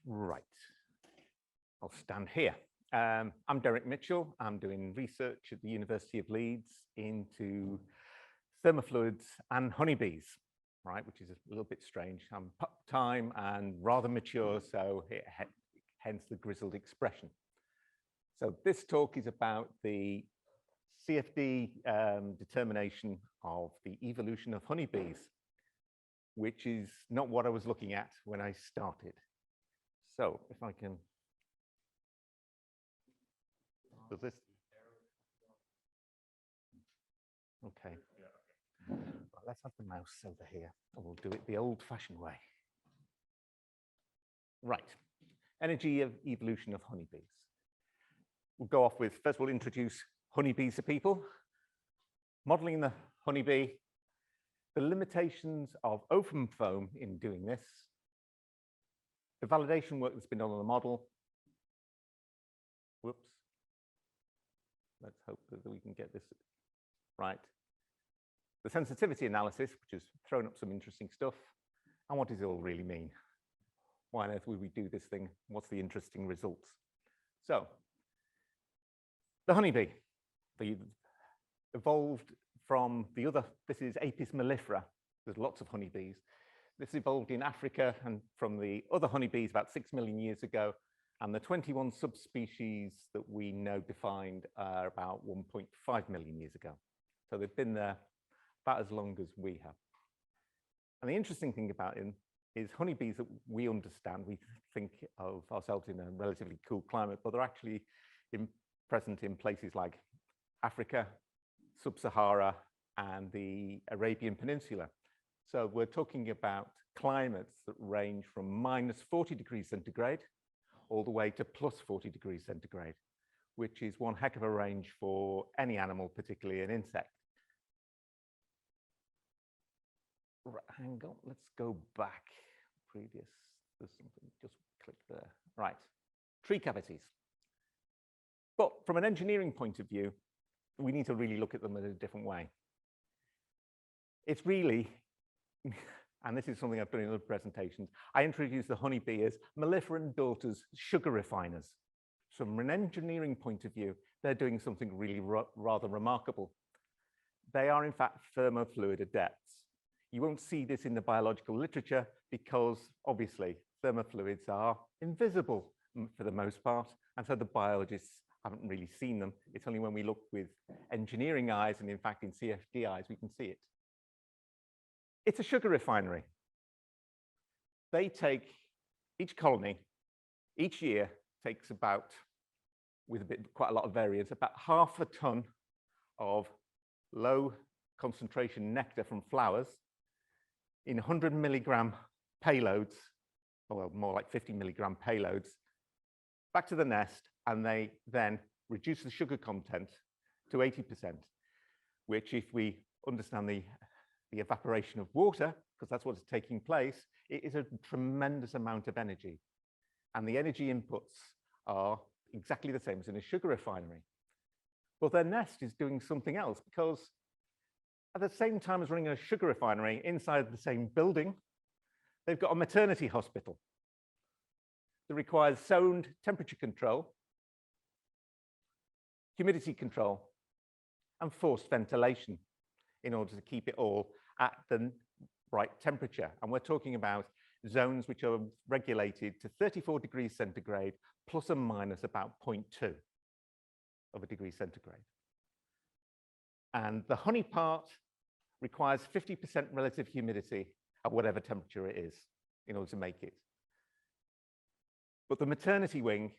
Right. I'll stand here. I'm Derek Mitchell. I'm doing research at the University of Leeds into thermofluids and honeybees, right, which is a little bit strange. I'm part-time and rather mature, so hence the grizzled expression. So this talk is about the CFD determination of the evolution of honeybees, which is not what I was looking at when I started. So if I can, does this? Okay. Well, let's have the mouse over here, and we'll do it the old-fashioned way. Right. Energy of evolution of honeybees. We'll go off with, first we'll introduce honeybees to people, modeling the honeybee, the limitations of OpenFOAM in doing this, the validation work that's been done on the model. Whoops. Let's hope that we can get this right. The sensitivity analysis, which has thrown up some interesting stuff. And what does it all really mean? Why on earth would we do this thing? What's the interesting results? So, the honeybee, evolved from the other, this is Apis mellifera. There's lots of honeybees. This evolved in Africa and from the other honeybees about 6 million years ago. And the 21 subspecies that we know defined are about 1.5 million years ago. So they've been there about as long as we have. And the interesting thing about them is honeybees that we understand, we think of ourselves in a relatively cool climate, but they're actually present in places like Africa, Sub-Sahara, and the Arabian Peninsula. So we're talking about climates that range from minus 40 degrees centigrade all the way to plus 40 degrees centigrade, which is one heck of a range for any animal, particularly an insect. Right, hang on, let's go back. Previous, there's something, just click there. Right, tree cavities. But from an engineering point of view, we need to really look at them in a different way. It's really, and this is something I've done in other presentations, I introduced the honeybee as melliferan daughters, sugar refiners. So from an engineering point of view, they're doing something really rather remarkable. They are in fact thermofluid adepts. You won't see this in the biological literature because obviously thermofluids are invisible for the most part. And so the biologists haven't really seen them. It's only when we look with engineering eyes and in fact in CFD eyes, we can see it. It's a sugar refinery. They take, each colony, each year takes about, with quite a lot of variance, about half a ton of low concentration nectar from flowers in 100 milligram payloads, or more like 50 milligram payloads, back to the nest, and they then reduce the sugar content to 80%, which if we understand the evaporation of water, because that's what's taking place, it is a tremendous amount of energy. And the energy inputs are exactly the same as in a sugar refinery. But their nest is doing something else, because at the same time as running a sugar refinery inside the same building, they've got a maternity hospital that requires zoned temperature control, humidity control, and forced ventilation in order to keep it all at the right temperature. And we're talking about zones which are regulated to 34 degrees centigrade, plus or minus about 0.2 of a degree centigrade. And the honey part requires 50% relative humidity at whatever temperature it is in order to make it. But the maternity wing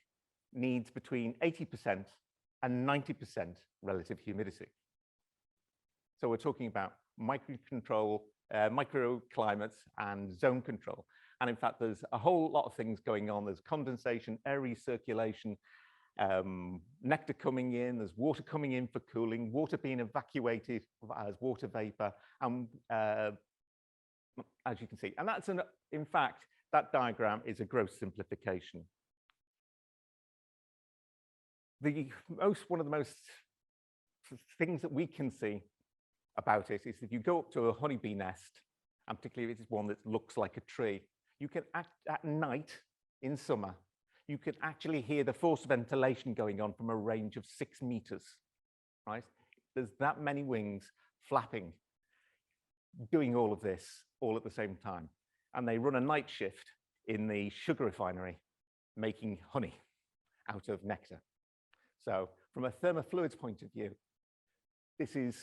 needs between 80% and 90% relative humidity. So we're talking about microclimates and zone control. And in fact, there's a whole lot of things going on. There's condensation, air recirculation, nectar coming in, there's water coming in for cooling, water being evacuated as water vapor, and as you can see. And that's, in fact, that diagram is a gross simplification. One of the most things that we can see about it is if you go up to a honeybee nest, and particularly if it's one that looks like a tree, you can at night in summer, you can actually hear the forced ventilation going on from a range of 6 meters, right? There's that many wings flapping, doing all of this all at the same time. And they run a night shift in the sugar refinery, making honey out of nectar. So from a thermofluids point of view, this is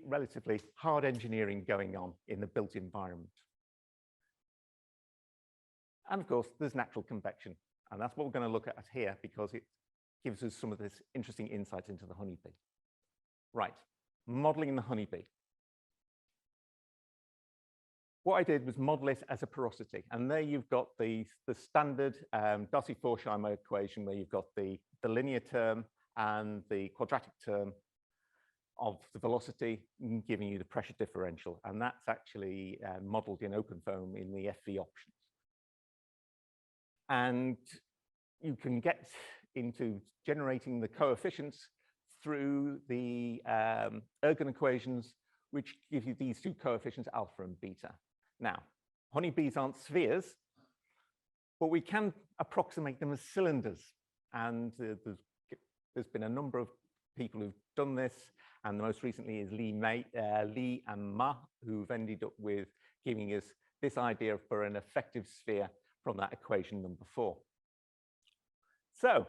relatively hard engineering going on in the built environment. And of course, there's natural convection. And that's what we're going to look at here because it gives us some of this interesting insight into the honeybee. Right, modeling the honeybee. What I did was model it as a porosity. And there you've got the standard Darcy-Forsheimer equation where you've got the linear term and the quadratic term of the velocity, giving you the pressure differential. And that's actually modeled in OpenFOAM in the FV options. And you can get into generating the coefficients through the Ergun equations, which give you these two coefficients, alpha and beta. Now, honeybees aren't spheres, but we can approximate them as cylinders. And there's been a number of people who've done this, and the most recently is Lee and Ma, who've ended up with giving us this idea for an effective sphere from that equation number 4. So,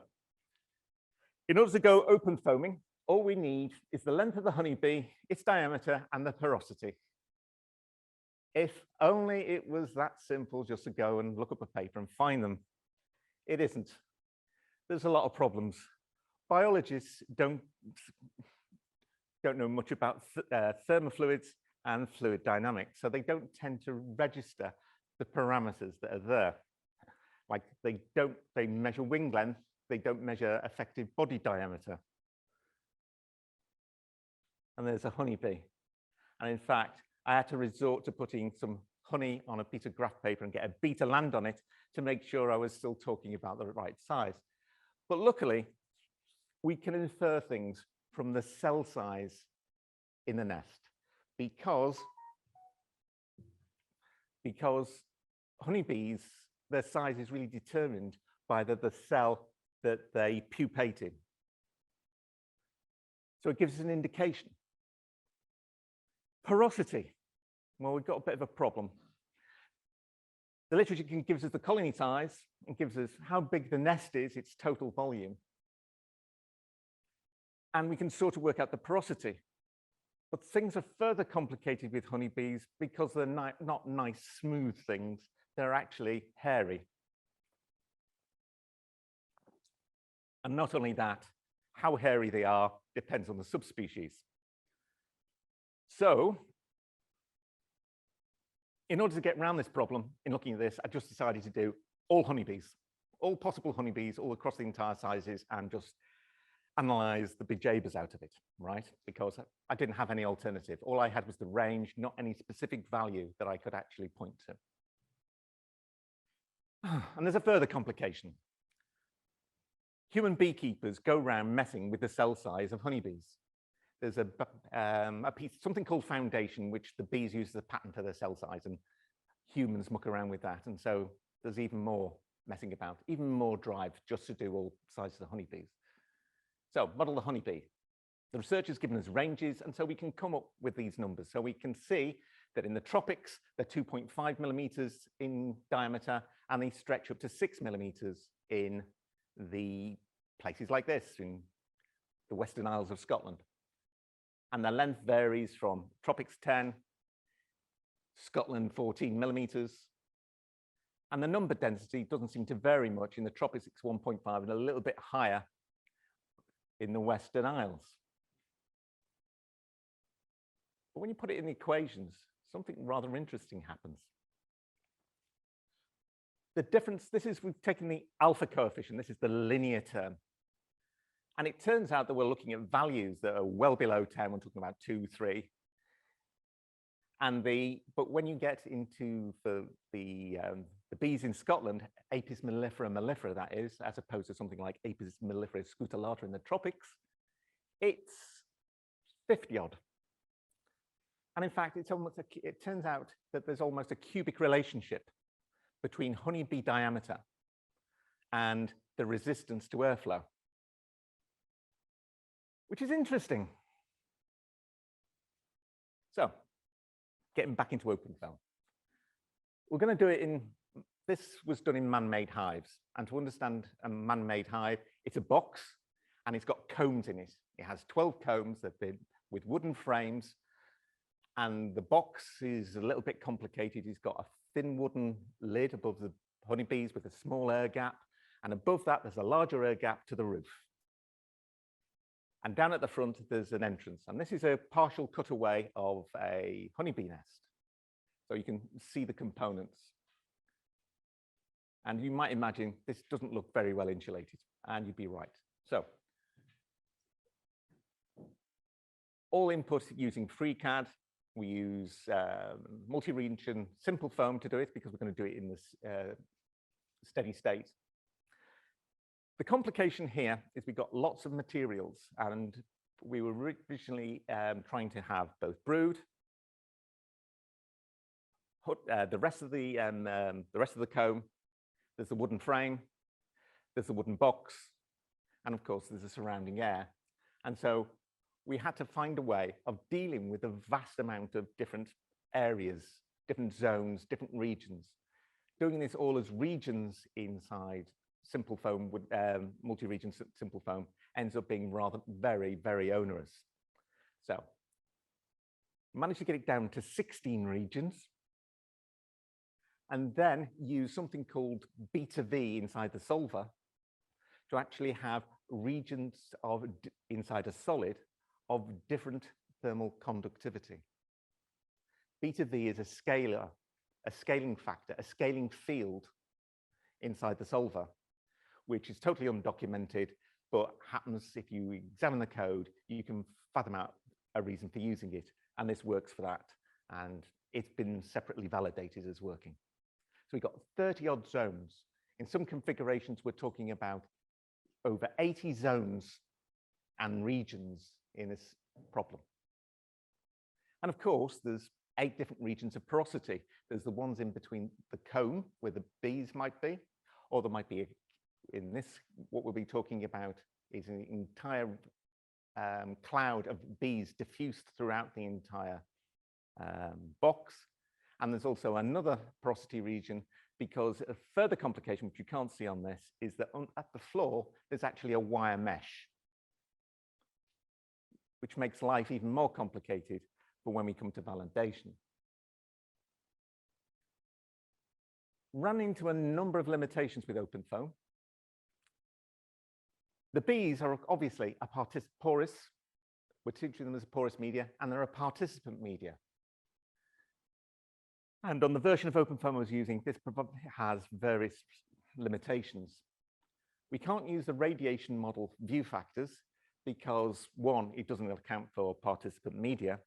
in order to go open foaming, all we need is the length of the honeybee, its diameter, and the porosity. If only it was that simple just to go and look up a paper and find them. It isn't. There's a lot of problems. Biologists don't know much about thermofluids and fluid dynamics, so they don't tend to register the parameters that are there. Like they measure wing length, they don't measure effective body diameter. And there's a honeybee. And in fact, I had to resort to putting some honey on a piece of graph paper and get a beta land on it to make sure I was still talking about the right size. But luckily, we can infer things from the cell size in the nest because honeybees, their size is really determined by the cell that they pupate in. So it gives us an indication. Porosity. Well, we've got a bit of a problem. The literature gives us the colony size and gives us how big the nest is, its total volume. And we can sort of work out the porosity. But things are further complicated with honeybees because they're not nice, smooth things. They're actually hairy. And not only that, how hairy they are depends on the subspecies. So, in order to get around this problem, in looking at this, I just decided to do all honeybees, all possible honeybees, all across the entire sizes, and just analyze the bejeebers out of it, right? Because I didn't have any alternative. All I had was the range, not any specific value that I could actually point to. And there's a further complication. Human beekeepers go around messing with the cell size of honeybees. There's a piece, something called foundation, which the bees use as a pattern for their cell size, and humans muck around with that. And so there's even more messing about, even more drive just to do all sizes of honeybees. So model the honeybee. The research has given us ranges, and so we can come up with these numbers. So we can see that in the tropics, they're 2.5 millimeters in diameter, and they stretch up to 6 millimeters in the places like this, in the Western Isles of Scotland. And the length varies from tropics 10, Scotland 14 millimeters. And the number density doesn't seem to vary much. In the tropics, it's 1.5 and a little bit higher in the Western Isles. But when you put it in the equations, something rather interesting happens. The difference, we've taken the alpha coefficient, this is the linear term. And it turns out that we're looking at values that are well below 10, we're talking about 2, 3. But when you get into the bees in Scotland, Apis mellifera that is, as opposed to something like Apis mellifera scutellata in the tropics, it's 50 odd. And in fact, it turns out that there's almost a cubic relationship between honeybee diameter and the resistance to airflow, which is interesting. So getting back into OpenFOAM. We're going to do it in, this was done in man-made hives. And to understand a man-made hive, it's a box and it's got combs in it. It has 12 combs that have been with wooden frames. And the box is a little bit complicated. It's got a thin wooden lid above the honeybees with a small air gap. And above that, there's a larger air gap to the roof. And down at the front, there's an entrance. And this is a partial cutaway of a honeybee nest. So you can see the components. And you might imagine this doesn't look very well insulated, and you'd be right. So all input using FreeCAD. We use multi-region simple foam to do it because we're going to do it in this steady state. The complication here is we've got lots of materials, and we were originally trying to have both brood, the rest of the comb. There's the wooden frame, there's the wooden box, and of course there's the surrounding air. And so we had to find a way of dealing with a vast amount of different areas, different zones, different regions. Doing this all as regions inside simple foam, with multi-region simple foam, ends up being rather very, very onerous. So managed to get it down to 16 regions, and then use something called beta V inside the solver to actually have regions of inside a solid of different thermal conductivity. Beta V is a scalar, a scaling factor, a scaling field inside the solver, which is totally undocumented, but happens if you examine the code, you can fathom out a reason for using it, and this works for that. And it's been separately validated as working. So we've got 30-odd zones. In some configurations, we're talking about over 80 zones and regions in this problem. And of course, there's 8 different regions of porosity. There's the ones in between the comb, where the bees might be, or there might be, in this, what we'll be talking about is an entire cloud of bees diffused throughout the entire box. And there's also another porosity region, because a further complication, which you can't see on this, is that at the floor, there's actually a wire mesh, which makes life even more complicated for when we come to validation. Run into a number of limitations with OpenFOAM. The bees are obviously a porous. We're teaching them as a porous media, and they're a participant media. And on the version of OpenFOAM I was using, this has various limitations. We can't use the radiation model view factors because, one, it doesn't account for participant media,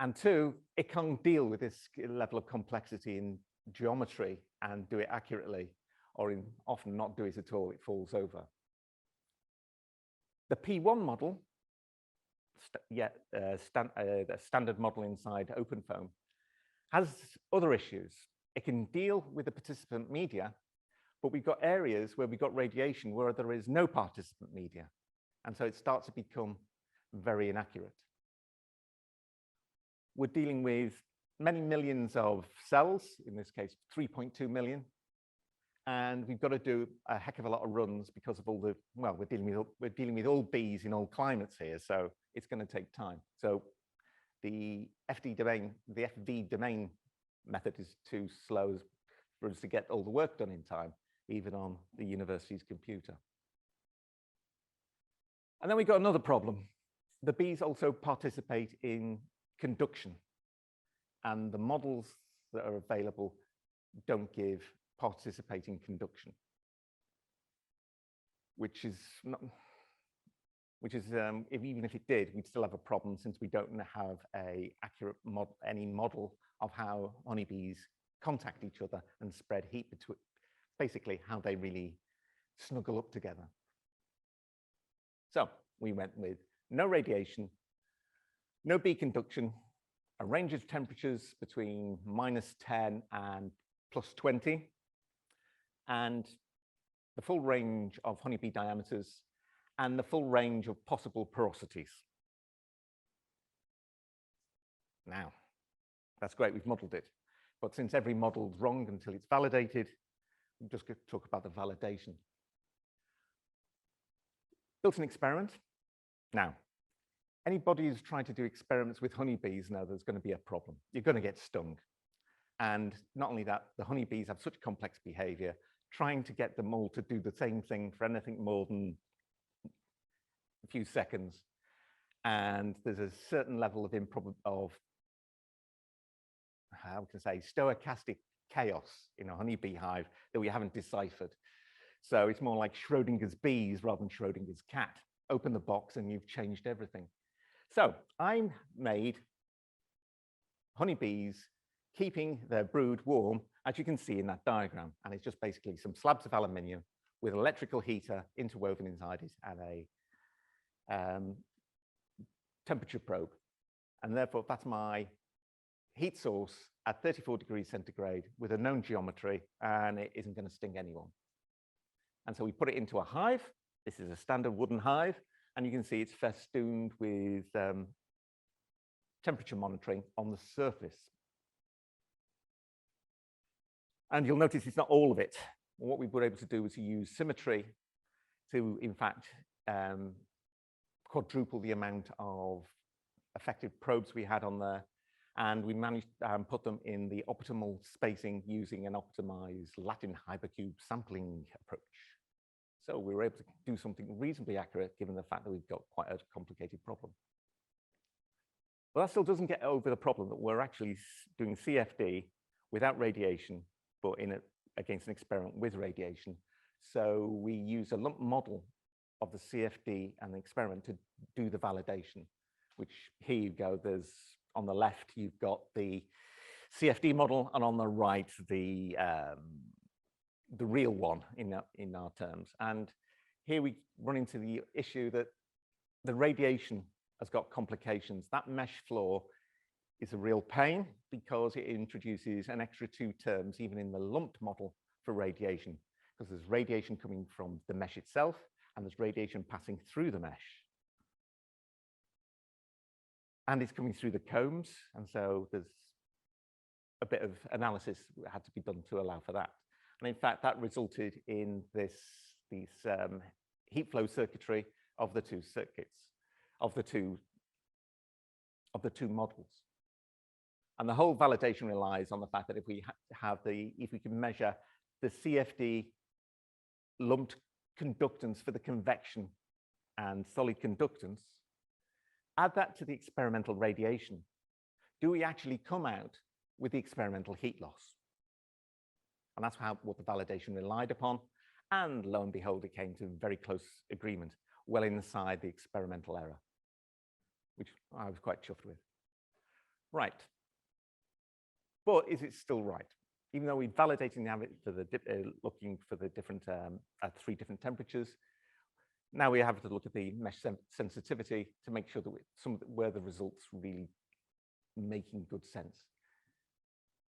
and two, it can't deal with this level of complexity in geometry and do it accurately, or often not do it at all, it falls over. The P1 model, the standard model inside OpenFOAM, has other issues. It can deal with the participant media, but we've got areas where we've got radiation where there is no participant media. And so it starts to become very inaccurate. We're dealing with many millions of cells, in this case, 3.2 million. And we've got to do a heck of a lot of runs because of all the, well, we're dealing with all bees in all climates here, so it's going to take time. So the FV domain method is too slow for us to get all the work done in time, even on the university's computer. And then we've got another problem. The bees also participate in conduction, and the models that are available don't give participating conduction, which is not, even if it did, we'd still have a problem since we don't have a accurate any model of how honeybees contact each other and spread heat between, basically how they really snuggle up together. So we went with no radiation, no bee conduction, a range of temperatures between -10 and +20, and the full range of honeybee diameters, and the full range of possible porosities. Now, that's great, we've modeled it. But since every model is wrong until it's validated, we're just going to talk about the validation. Built an experiment. Now, anybody who's trying to do experiments with honeybees knows there's going to be a problem. You're going to get stung. And not only that, the honeybees have such complex behavior, trying to get them all to do the same thing for anything more than a few seconds. And there's a certain level of how can I say, stochastic chaos in a honeybee hive that we haven't deciphered. So it's more like Schrodinger's bees rather than Schrodinger's cat. Open the box and you've changed everything. So I made honeybees keeping their brood warm, as you can see in that diagram. And it's just basically some slabs of aluminium with an electrical heater interwoven inside it and a temperature probe. And therefore, that's my heat source at 34 degrees centigrade with a known geometry, and it isn't going to sting anyone. And so we put it into a hive. This is a standard wooden hive, and you can see it's festooned with temperature monitoring on the surface. And you'll notice it's not all of it. What we were able to do was to use symmetry to, in fact, quadruple the amount of effective probes we had on there. And we managed to put them in the optimal spacing using an optimized Latin hypercube sampling approach. So we were able to do something reasonably accurate given the fact that we've got quite a complicated problem. But that still doesn't get over the problem that we're actually doing CFD without radiation, but against an experiment with radiation. So we use a lump model of the CFD and the experiment to do the validation, which here you go, there's on the left, you've got the CFD model, and on the right, the real one in our terms. And here we run into the issue that the radiation has got complications. That mesh floor is a real pain because it introduces an extra 2 terms, even in the lumped model, for radiation, because there's radiation coming from the mesh itself, and there's radiation passing through the mesh. And it's coming through the combs, and so there's a bit of analysis that had to be done to allow for that. And in fact, that resulted in these heat flow circuitry of the 2 circuits, of the two models. And the whole validation relies on the fact that if we can measure the CFD lumped conductance for the convection and solid conductance, add that to the experimental radiation, do we actually come out with the experimental heat loss? And that's what the validation relied upon. And lo and behold, it came to very close agreement, well inside the experimental error, which I was quite chuffed with. Right. But is it still right? Even though we're validating the looking for the different at 3 different temperatures, now we have to look at the mesh sensitivity to make sure that where the results really making good sense.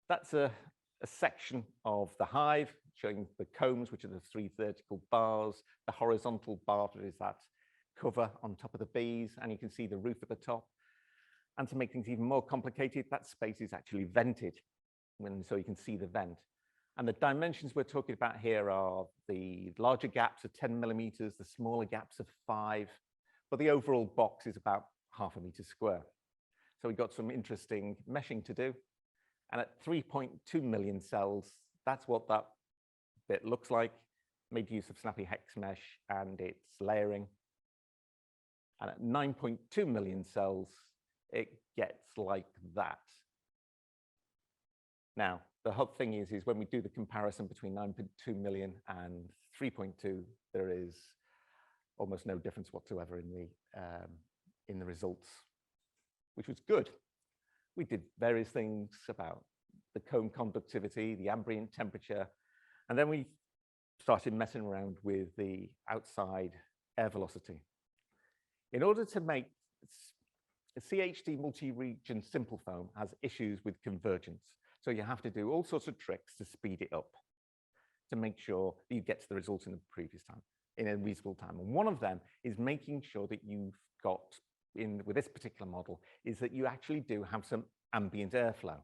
That's a section of the hive showing the combs, which are the 3 vertical bars. The horizontal bar is that cover on top of the bees, and you can see the roof at the top. And to make things even more complicated, that space is actually vented, so you can see the vent. And the dimensions we're talking about here are the larger gaps of 10 millimeters, the smaller gaps of 5, but the overall box is about ½ meter square. So we've got some interesting meshing to do. And at 3.2 million cells, that's what that bit looks like. Made use of snappy hex mesh and its layering. And at 9.2 million cells, it gets like that. Now, the whole thing is when we do the comparison between 9.2 million and 3.2, there is almost no difference whatsoever in the results, which was good. We did various things about the comb conductivity, the ambient temperature, and then we started messing around with the outside air velocity. In order to make a CHD multi-region simple foam has issues with convergence. So you have to do all sorts of tricks to speed it up. to make sure that you get to the results in the previous time, in a reasonable time. And one of them is making sure that you've got, with this particular model, is that you actually do have some ambient airflow.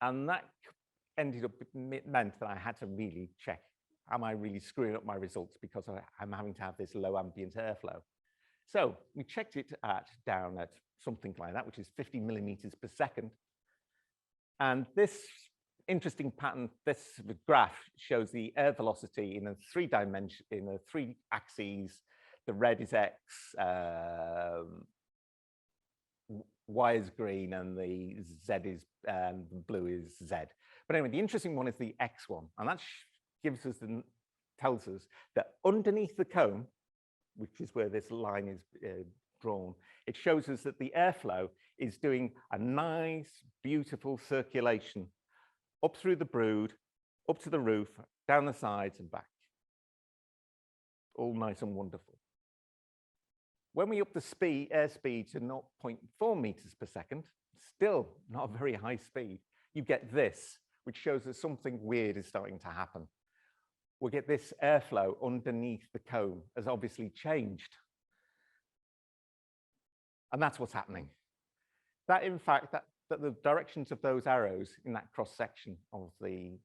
And that ended up, it meant that I had to really check, am I really screwing up my results because I'm having to have this low ambient airflow? So we checked it down at something like that, which is 50 millimeters per second. And this interesting pattern, this graph shows the air velocity in a three axes. The red is X, Y is green, and the Z is blue is Z. But anyway, the interesting one is the X one, and that gives us tells us that underneath the cone, which is where this line is drawn, it shows us that the airflow is doing a nice, beautiful circulation up through the brood, up to the roof, down the sides and back. All nice and wonderful. When we up the airspeed to 0.4 meters per second, still not a very high speed, you get this, which shows that something weird is starting to happen. We'll get this airflow underneath the cone has obviously changed. And that's what's happening. That, in fact, that the directions of those arrows in that cross-section of the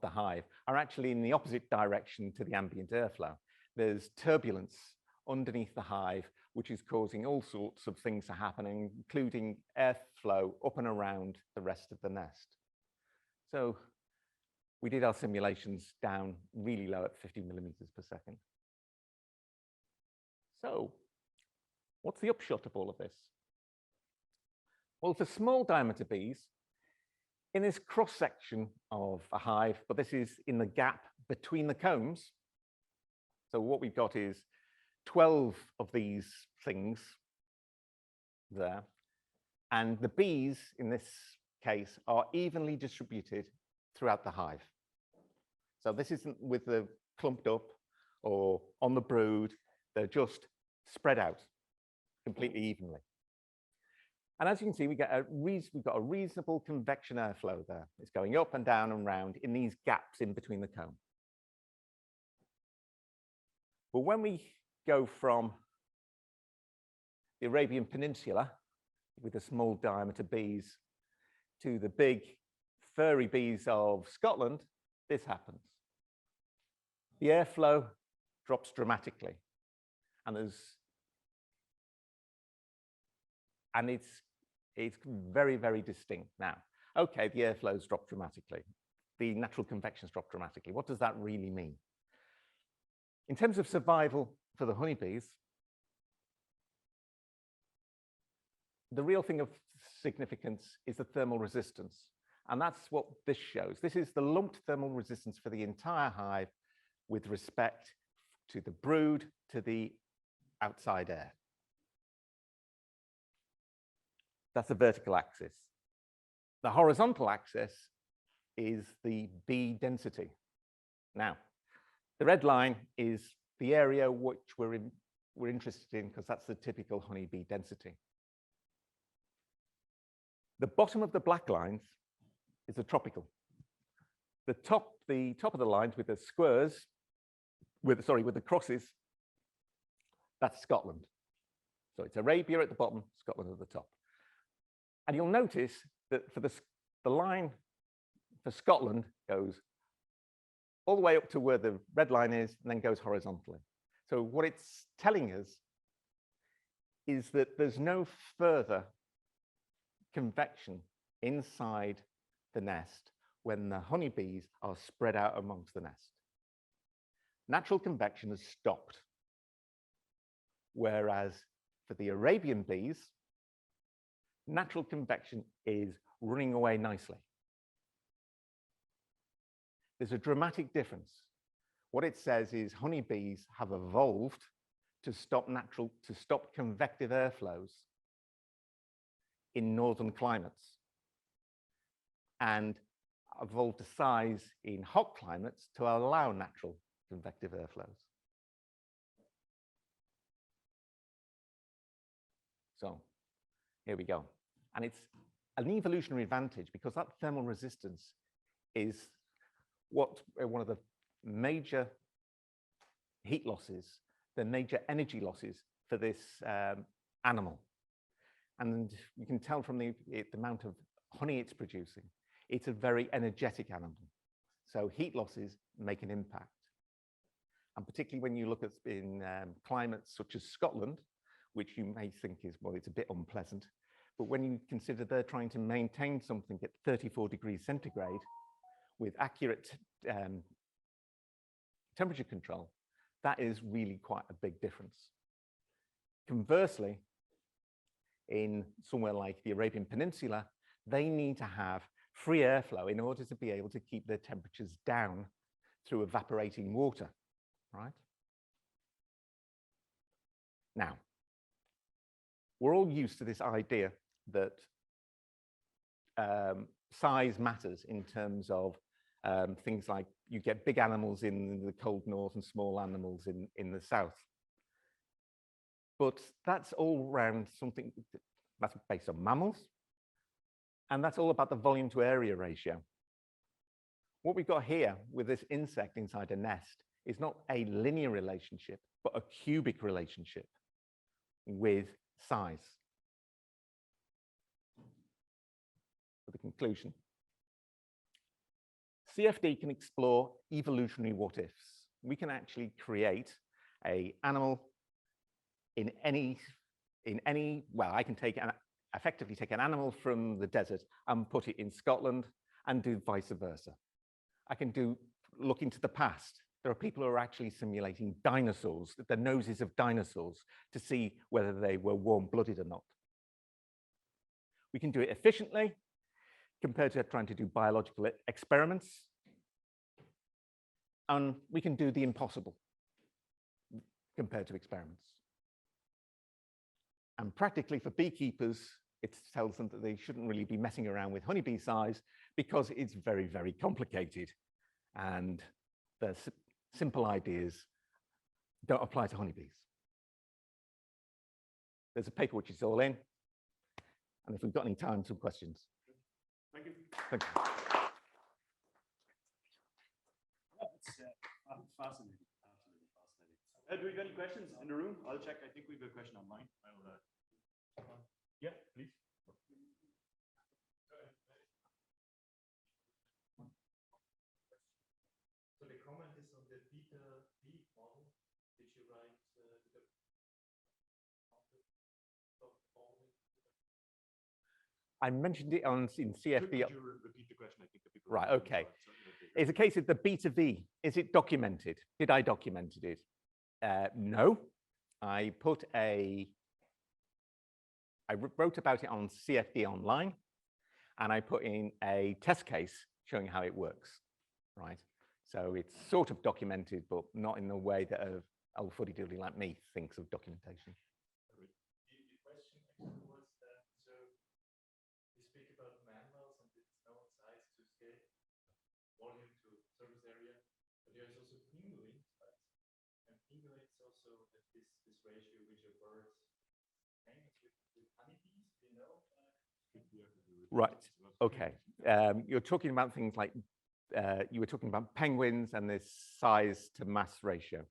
hive are actually in the opposite direction to the ambient airflow. There's turbulence underneath the hive, which is causing all sorts of things to happen, including airflow up and around the rest of the nest. So we did our simulations down really low at 50 millimeters per second. So what's the upshot of all of this? Well, for small diameter bees, in this cross-section of a hive, but this is in the gap between the combs. So what we've got is 12 of these things there. And the bees, in this case, are evenly distributed throughout the hive. So this isn't with the clumped up or on the brood. They're just spread out completely evenly. And as you can see, we've got a reasonable convection airflow there. It's going up and down and round in these gaps in between the comb. But when we go from the Arabian Peninsula with the small diameter bees to the big furry bees of Scotland, this happens. The airflow drops dramatically, and it's very, very distinct now. Okay, the airflows drop dramatically. The natural convections drop dramatically. What does that really mean? In terms of survival for the honeybees, the real thing of significance is the thermal resistance. And that's what this shows. This is the lumped thermal resistance for the entire hive with respect to the brood, to the outside air. That's the vertical axis. The horizontal axis is the bee density. Now, the red line is the area which we're interested in because that's the typical honeybee density. The bottom of the black lines is the tropical. The top of the lines with the squares, with the crosses, that's Scotland. So it's Arabia at the bottom, Scotland at the top. And you'll notice that for the line for Scotland goes all the way up to where the red line is and then goes horizontally. So what it's telling us is that there's no further convection inside the nest when the honeybees are spread out amongst the nest. Natural convection has stopped. Whereas for the Arabian bees, natural convection is running away nicely. There's a dramatic difference. What it says is honeybees have evolved to stop convective airflows in northern climates and evolved a size in hot climates to allow natural convective airflows. So here we go. And it's an evolutionary advantage because that thermal resistance is one of the major heat losses, the major energy losses for this animal. And you can tell from the amount of honey it's producing, it's a very energetic animal. So heat losses make an impact. And particularly when you look at in climates such as Scotland, which you may think is, well, it's a bit unpleasant. But when you consider they're trying to maintain something at 34 degrees centigrade with accurate temperature control, that is really quite a big difference. Conversely, in somewhere like the Arabian Peninsula, they need to have free airflow in order to be able to keep their temperatures down through evaporating water, right? Now, we're all used to this idea that size matters in terms of things like you get big animals in the cold north and small animals in the south. But that's all around something that's based on mammals, and that's all about the volume to area ratio. What we've got here with this insect inside a nest is not a linear relationship, but a cubic relationship with size. For the conclusion, CFD can explore evolutionary what-ifs. We can actually create an animal in any, well, I can effectively take an animal from the desert and put it in Scotland and do vice versa. I can look into the past. There are people who are actually simulating dinosaurs, the noses of dinosaurs, to see whether they were warm-blooded or not. We can do it efficiently compared to trying to do biological experiments. And we can do the impossible compared to experiments. And practically for beekeepers, it tells them that they shouldn't really be messing around with honeybee size because it's very, very complicated. And the simple ideas don't apply to honeybees. There's a paper which is all in. And if we've got any time, some questions. Thank you. Thank you. It's fascinating. Absolutely fascinating. Do we have any questions in the room? I'll check. I think we have a question online. Yeah, please. So the comment is on the beta V model. Did you write I mentioned it in CFD. Could you repeat the question? I think the people. Right, okay. It's a case of the beta V. Is it documented? Did I document it? No. I wrote about it on CFD online, and I put in a test case showing how it works, right? So it's sort of documented, but not in the way that a old fuddy-duddy like me thinks of documentation. The question actually was that, so we speak about mammals and its known size to scale, volume to surface area, but there's also penguins, right? And penguins also have this ratio which are birds hang with honeybees, you know? Right, okay. You're talking about things like, you were talking about penguins and this size to mass ratio.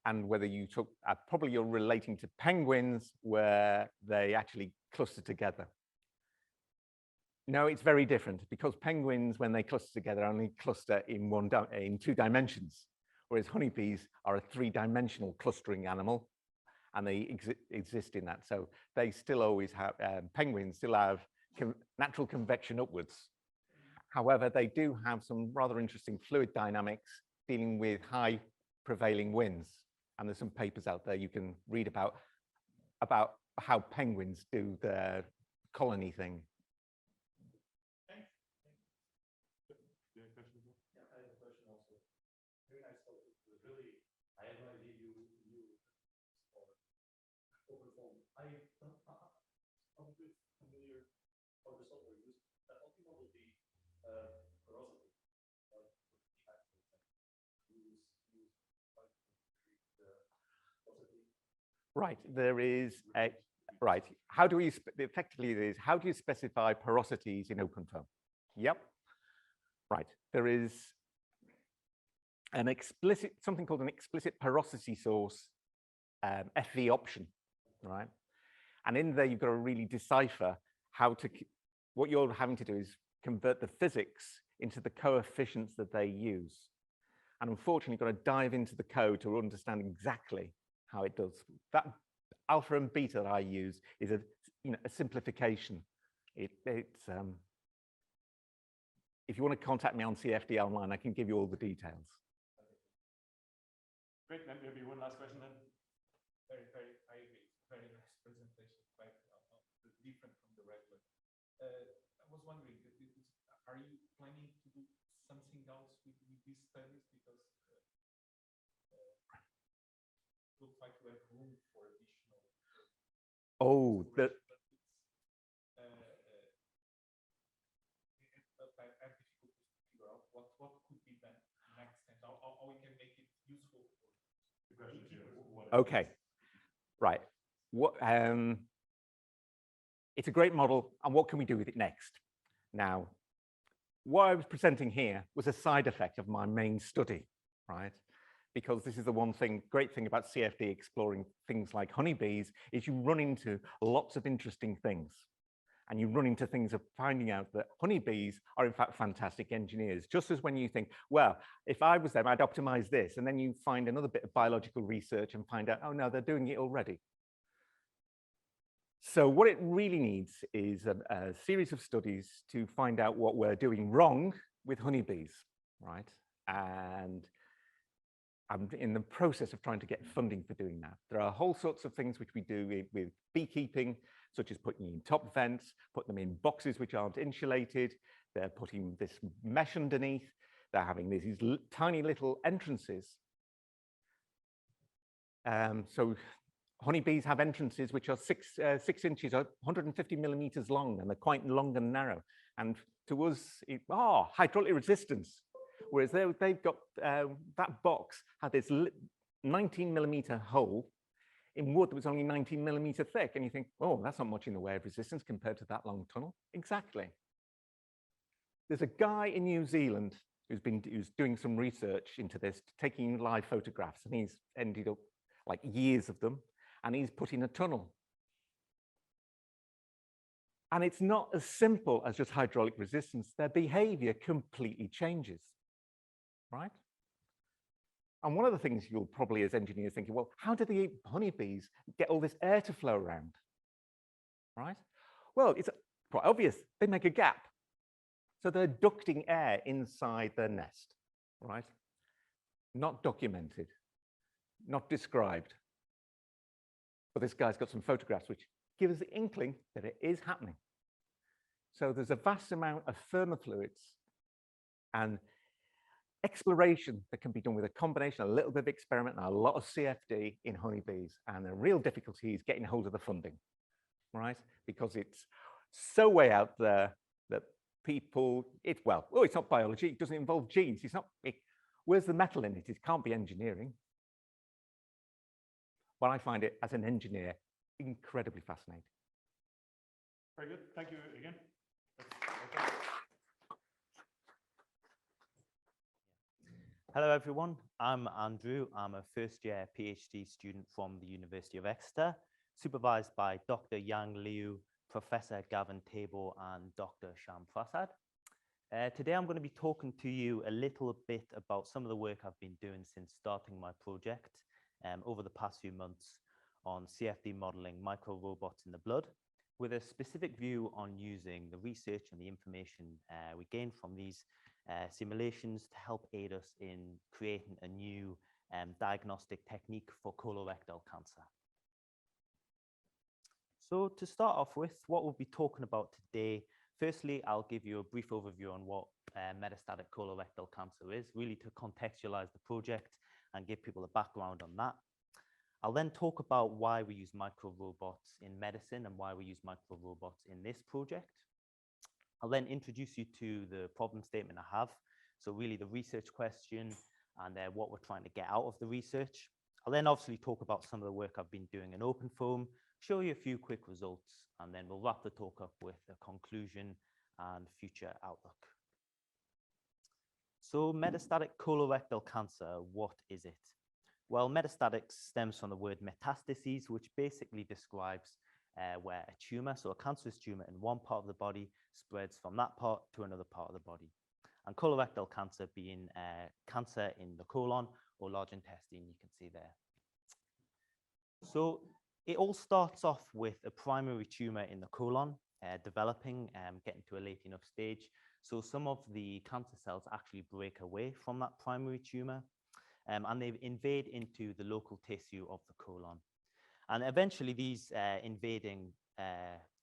And whether you took, probably you're relating to penguins where they actually cluster together. No, it's very different because penguins, when they cluster together, only cluster in 2 dimensions, whereas honeybees are a 3-dimensional clustering animal, and they exist in that. So they still always have, penguins still have natural convection upwards. However, they do have some rather interesting fluid dynamics dealing with high prevailing winds. And there's some papers out there you can read about how penguins do their colony thing. Thanks. Yeah, I have a question also. Very nice talk. It was really, I have no idea you OpenFOAM. I'm a bit familiar how the software used. The ultimate will be porosity. Right, there is a, right, how do we, effectively it is, how do you specify porosities in OpenFOAM? Yep. Right, there is an explicit, something called an explicit porosity source FV option, right? And in there, you've got to really decipher how to, what you're having to do is convert the physics into the coefficients that they use. And unfortunately, you've got to dive into the code to understand exactly how it does. That alpha and beta that I use is a, a simplification. If you want to contact me on CFD Online, I can give you all the details. Great, then maybe one last question then. I agree. Very nice presentation, quite different from the regular. I was wondering, are you planning to do something else with these studies? Because looks like you have room for additional. Oh, I have difficulty to figure out what could be done next and how we can make it useful for the question is, okay, right. It's a great model, and what can we do with it next? Now, what I was presenting here was a side effect of my main study, right? Because this is the one thing, great thing about CFD exploring things like honeybees is you run into lots of interesting things. And you run into things of finding out that honeybees are in fact fantastic engineers. Just as when you think, well, if I was them, I'd optimize this. And then you find another bit of biological research and find out, oh no, they're doing it already. So what it really needs is a series of studies to find out what we're doing wrong with honeybees, right? And I'm in the process of trying to get funding for doing that. There are whole sorts of things which we do with beekeeping, such as putting in top vents, put them in boxes which aren't insulated. They're putting this mesh underneath. They're having these tiny little entrances. So honeybees have entrances which are 6 inches, 150 millimeters long, and they're quite long and narrow. And to us, hydraulic resistance. Whereas they've got, that box had this 19 millimeter hole in wood that was only 19 millimeter thick. And you think, oh, that's not much in the way of resistance compared to that long tunnel. Exactly. There's a guy in New Zealand who's doing some research into this, taking live photographs, and he's ended up like years of them, and he's put in a tunnel. And it's not as simple as just hydraulic resistance. Their behavior completely changes, right? And one of the things you'll probably, as engineers, thinking, well, how do the honeybees get all this air to flow around, right? Well, it's quite obvious. They make a gap. So they're ducting air inside their nest, right? Not documented, not described. But this guy's got some photographs which give us the inkling that it is happening. So there's a vast amount of thermofluids and exploration that can be done with a combination, a little bit of experiment and a lot of CFD in honeybees. And the real difficulty is getting hold of the funding, right? Because it's so way out there that people, it's not biology, it doesn't involve genes. Where's the metal in it? It can't be engineering. But I find it, as an engineer, incredibly fascinating. Very good. Thank you again. Hello, everyone. I'm Andrew. I'm a first-year PhD student from the University of Exeter, supervised by Dr. Yang Liu, Professor Gavin Tabo, and Dr. Sham Prasad. Today, I'm going to be talking to you a little bit about some of the work I've been doing since starting my project over the past few months on CFD modeling microrobots in the blood, with a specific view on using the research and the information we gain from these simulations to help aid us in creating a new diagnostic technique for colorectal cancer. So to start off with, what we'll be talking about today, firstly, I'll give you a brief overview on what metastatic colorectal cancer is, really to contextualize the project and give people a background on that. I'll then talk about why we use microrobots in medicine and why we use microrobots in this project. I'll then introduce you to the problem statement I have. So really the research question and what we're trying to get out of the research. I'll then obviously talk about some of the work I've been doing in OpenFOAM, show you a few quick results, and then we'll wrap the talk up with a conclusion and future outlook. So metastatic colorectal cancer, what is it? Well, metastatic stems from the word metastases, which basically describes where a tumor, so a cancerous tumor in one part of the body, spreads from that part to another part of the body. And colorectal cancer being cancer in the colon or large intestine, you can see there. So it all starts off with a primary tumor in the colon, developing, getting to a late enough stage. So some of the cancer cells actually break away from that primary tumor, and they invade into the local tissue of the colon. And eventually these invading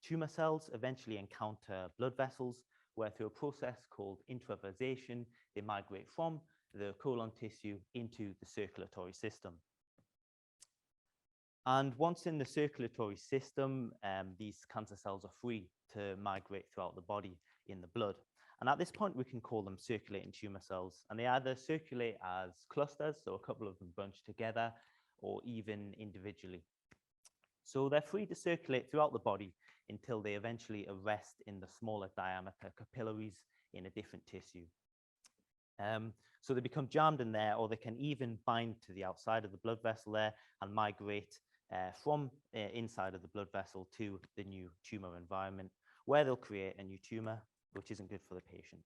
tumor cells eventually encounter blood vessels, where through a process called intravasation, they migrate from the colon tissue into the circulatory system. And once in the circulatory system, these cancer cells are free to migrate throughout the body in the blood. And at this point, we can call them circulating tumor cells. And they either circulate as clusters, so a couple of them bunched together, or even individually. So they're free to circulate throughout the body until they eventually arrest in the smaller diameter capillaries in a different tissue. So they become jammed in there, or they can even bind to the outside of the blood vessel there and migrate from inside of the blood vessel to the new tumor environment, where they'll create a new tumor, which isn't good for the patient.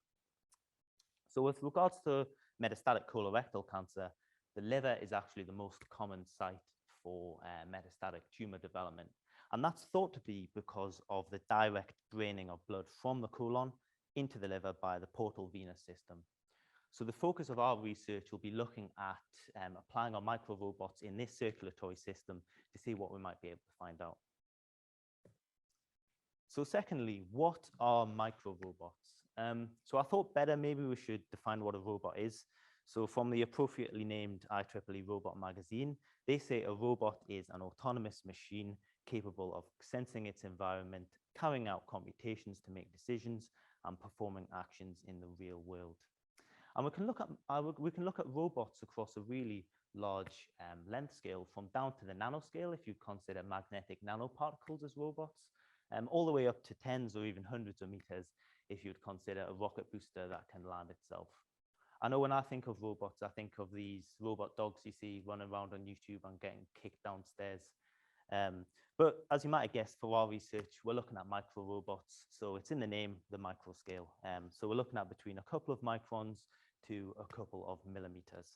So with regards to metastatic colorectal cancer, the liver is actually the most common site for metastatic tumor development. And that's thought to be because of the direct draining of blood from the colon into the liver by the portal venous system. So the focus of our research will be looking at applying our microrobots in this circulatory system to see what we might be able to find out. So secondly, what are microrobots? So I thought better maybe we should define what a robot is. So from the appropriately named IEEE Robot magazine, they say a robot is an autonomous machine capable of sensing its environment, carrying out computations to make decisions, and performing actions in the real world. And we can look at robots across a really large length scale, from down to the nanoscale, if you consider magnetic nanoparticles as robots, all the way up to tens or even hundreds of meters if you'd consider a rocket booster that can land itself. I know when I think of robots, I think of these robot dogs you see running around on YouTube and getting kicked downstairs. But as you might have guessed, for our research, we're looking at micro robots. So it's in the name, the micro scale. So we're looking at between a couple of microns to a couple of millimeters.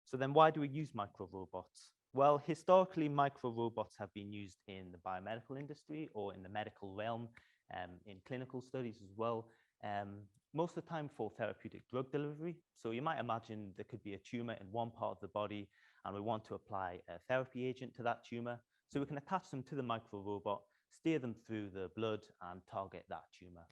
So then why do we use micro robots? Well, historically, micro robots have been used in the biomedical industry or in the medical realm, in clinical studies as well. Most of the time for therapeutic drug delivery. So you might imagine there could be a tumor in one part of the body, and we want to apply a therapy agent to that tumor. So we can attach them to the micro robot, steer them through the blood, and target that tumor.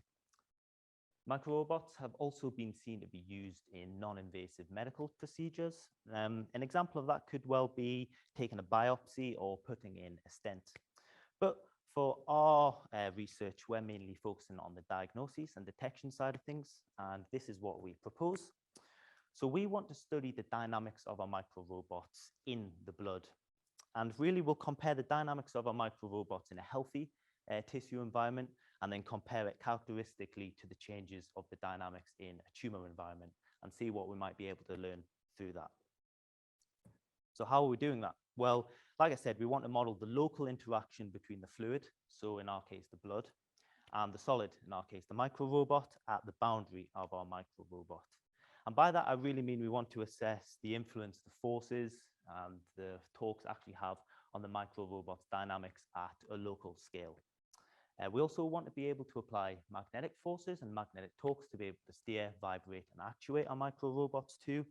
Microrobots have also been seen to be used in non-invasive medical procedures. An example of that could well be taking a biopsy or putting in a stent. But for our research, we're mainly focusing on the diagnosis and detection side of things, and this is what we propose. So we want to study the dynamics of our microrobots in the blood. And really, we'll compare the dynamics of our microrobots in a healthy tissue environment, and then compare it characteristically to the changes of the dynamics in a tumor environment, and see what we might be able to learn through that. So how are we doing that? Well, like I said, we want to model the local interaction between the fluid, so in our case, the blood, and the solid, in our case, the microrobot, at the boundary of our microrobot. And by that, I really mean we want to assess the influence the forces and the torques actually have on the microrobot's dynamics at a local scale. We also want to be able to apply magnetic forces and magnetic torques to be able to steer, vibrate, and actuate our microrobots too.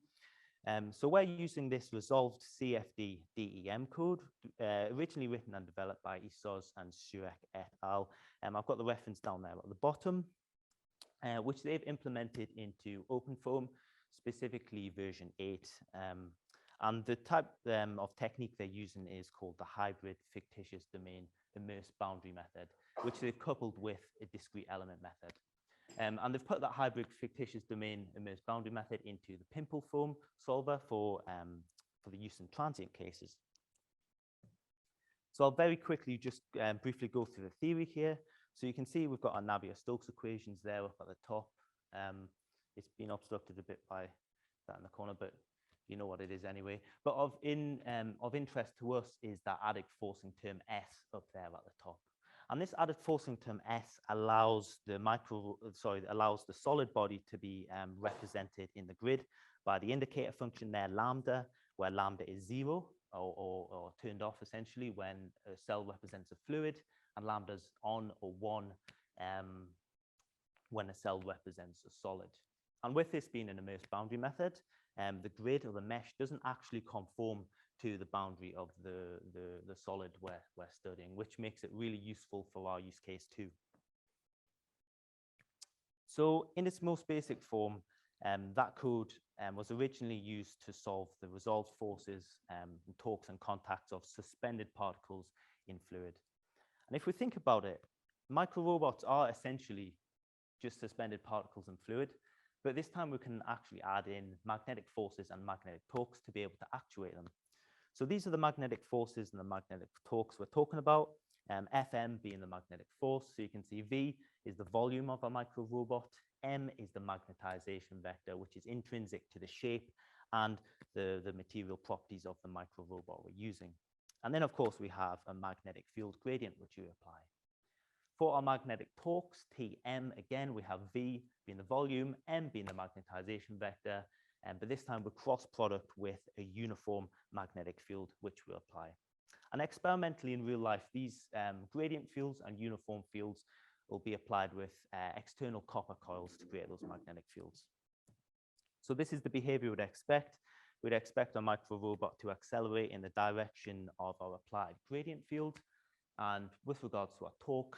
So we're using this resolved CFD DEM code, originally written and developed by Isos and Surek et al. I've got the reference down there at the bottom, which they've implemented into OpenFOAM, specifically version 8. And the type of technique they're using is called the hybrid fictitious domain immersed boundary method, which they've coupled with a discrete element method. And they've put that hybrid fictitious domain immersed boundary method into the pimple foam solver for the use in transient cases. So I'll very quickly just briefly go through the theory here. So you can see we've got our Navier-Stokes equations there up at the top. It's been obstructed a bit by that in the corner, but you know what it is anyway. But of interest to us is that added forcing term S up there at the top. And this added forcing term S allows the solid body to be represented in the grid by the indicator function there, lambda, where lambda is 0 or turned off essentially when a cell represents a fluid, and lambda's on or 1 when a cell represents a solid. And with this being an immersed boundary method, the grid or the mesh doesn't actually conform to the boundary of the solid we're studying, which makes it really useful for our use case too. So in its most basic form, that code was originally used to solve the resolved forces, torques and contacts of suspended particles in fluid. And if we think about it, microrobots are essentially just suspended particles in fluid, but this time we can actually add in magnetic forces and magnetic torques to be able to actuate them. So these are the magnetic forces and the magnetic torques we're talking about, Fm being the magnetic force. So you can see V is the volume of a microrobot, M is the magnetization vector, which is intrinsic to the shape and the material properties of the microrobot we're using. And then, of course, we have a magnetic field gradient, which we apply. For our magnetic torques, Tm, again, we have V being the volume, M being the magnetization vector, but this time we cross product with a uniform magnetic field, which we apply. And experimentally in real life, these gradient fields and uniform fields will be applied with external copper coils to create those magnetic fields. So this is the behavior we'd expect. We'd expect our microrobot to accelerate in the direction of our applied gradient field. And with regards to our torque,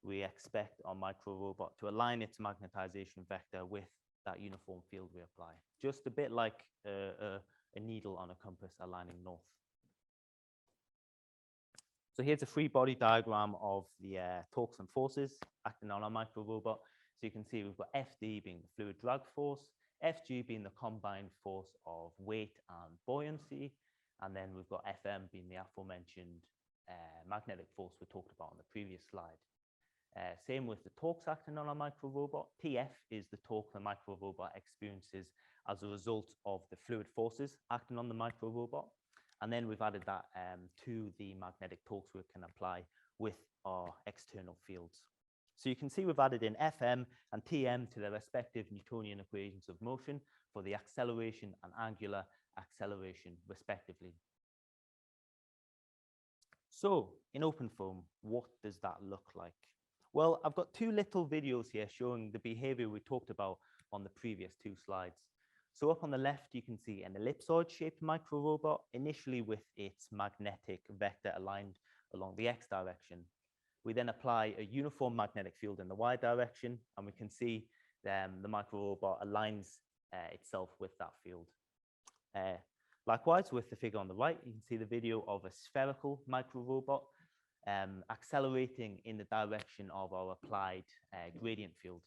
we expect our microrobot to align its magnetization vector with that uniform field we apply, just a bit like a needle on a compass aligning north. So here's a free body diagram of the torques and forces acting on our microrobot. So you can see we've got FD being the fluid drag force, FG being the combined force of weight and buoyancy, and then we've got FM being the aforementioned magnetic force we talked about on the previous slide. Same with the torques acting on our microrobot. TF is the torque the microrobot experiences as a result of the fluid forces acting on the microrobot. And then we've added that to the magnetic torques we can apply with our external fields. So you can see we've added in FM and TM to their respective Newtonian equations of motion for the acceleration and angular acceleration, respectively. So in OpenFOAM, what does that look like? Well, I've got two little videos here showing the behavior we talked about on the previous two slides. So up on the left, you can see an ellipsoid-shaped microrobot, initially with its magnetic vector aligned along the X direction. We then apply a uniform magnetic field in the Y direction, and we can see the microrobot aligns itself with that field. Likewise, with the figure on the right, you can see the video of a spherical microrobot accelerating in the direction of our applied gradient field.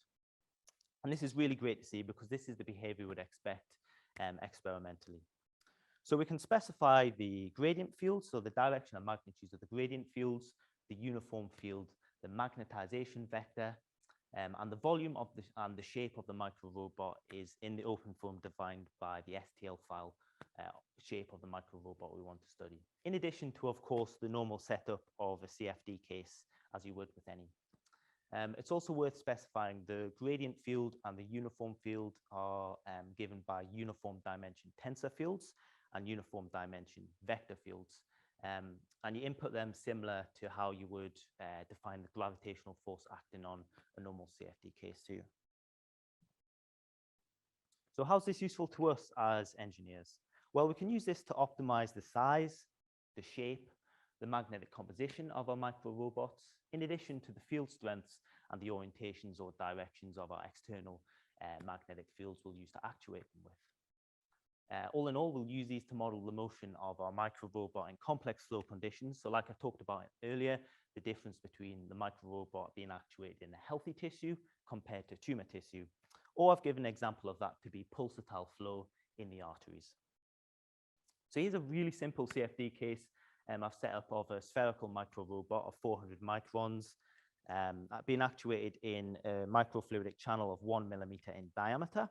And this is really great to see because this is the behavior we would expect experimentally. So we can specify the gradient field, so the direction and magnitudes of the gradient fields, the uniform field, the magnetization vector, and the volume of and the shape of the microrobot is in the OpenFOAM defined by the STL file shape of the microrobot we want to study. In addition to, of course, the normal setup of a CFD case, as you would with any. It's also worth specifying the gradient field and the uniform field are given by uniform dimension tensor fields and uniform dimension vector fields. And you input them similar to how you would define the gravitational force acting on a normal CFD case too. So how's this useful to us as engineers? Well, we can use this to optimize the size, the shape, the magnetic composition of our microrobots, in addition to the field strengths and the orientations or directions of our external magnetic fields we'll use to actuate them with. All in all, we'll use these to model the motion of our microrobot in complex flow conditions. So like I talked about earlier, the difference between the microrobot being actuated in a healthy tissue compared to tumor tissue. Or I've given an example of that to be pulsatile flow in the arteries. So here's a really simple CFD case I've set up of a spherical microrobot of 400 microns. being actuated in a microfluidic channel of 1 millimeter in diameter.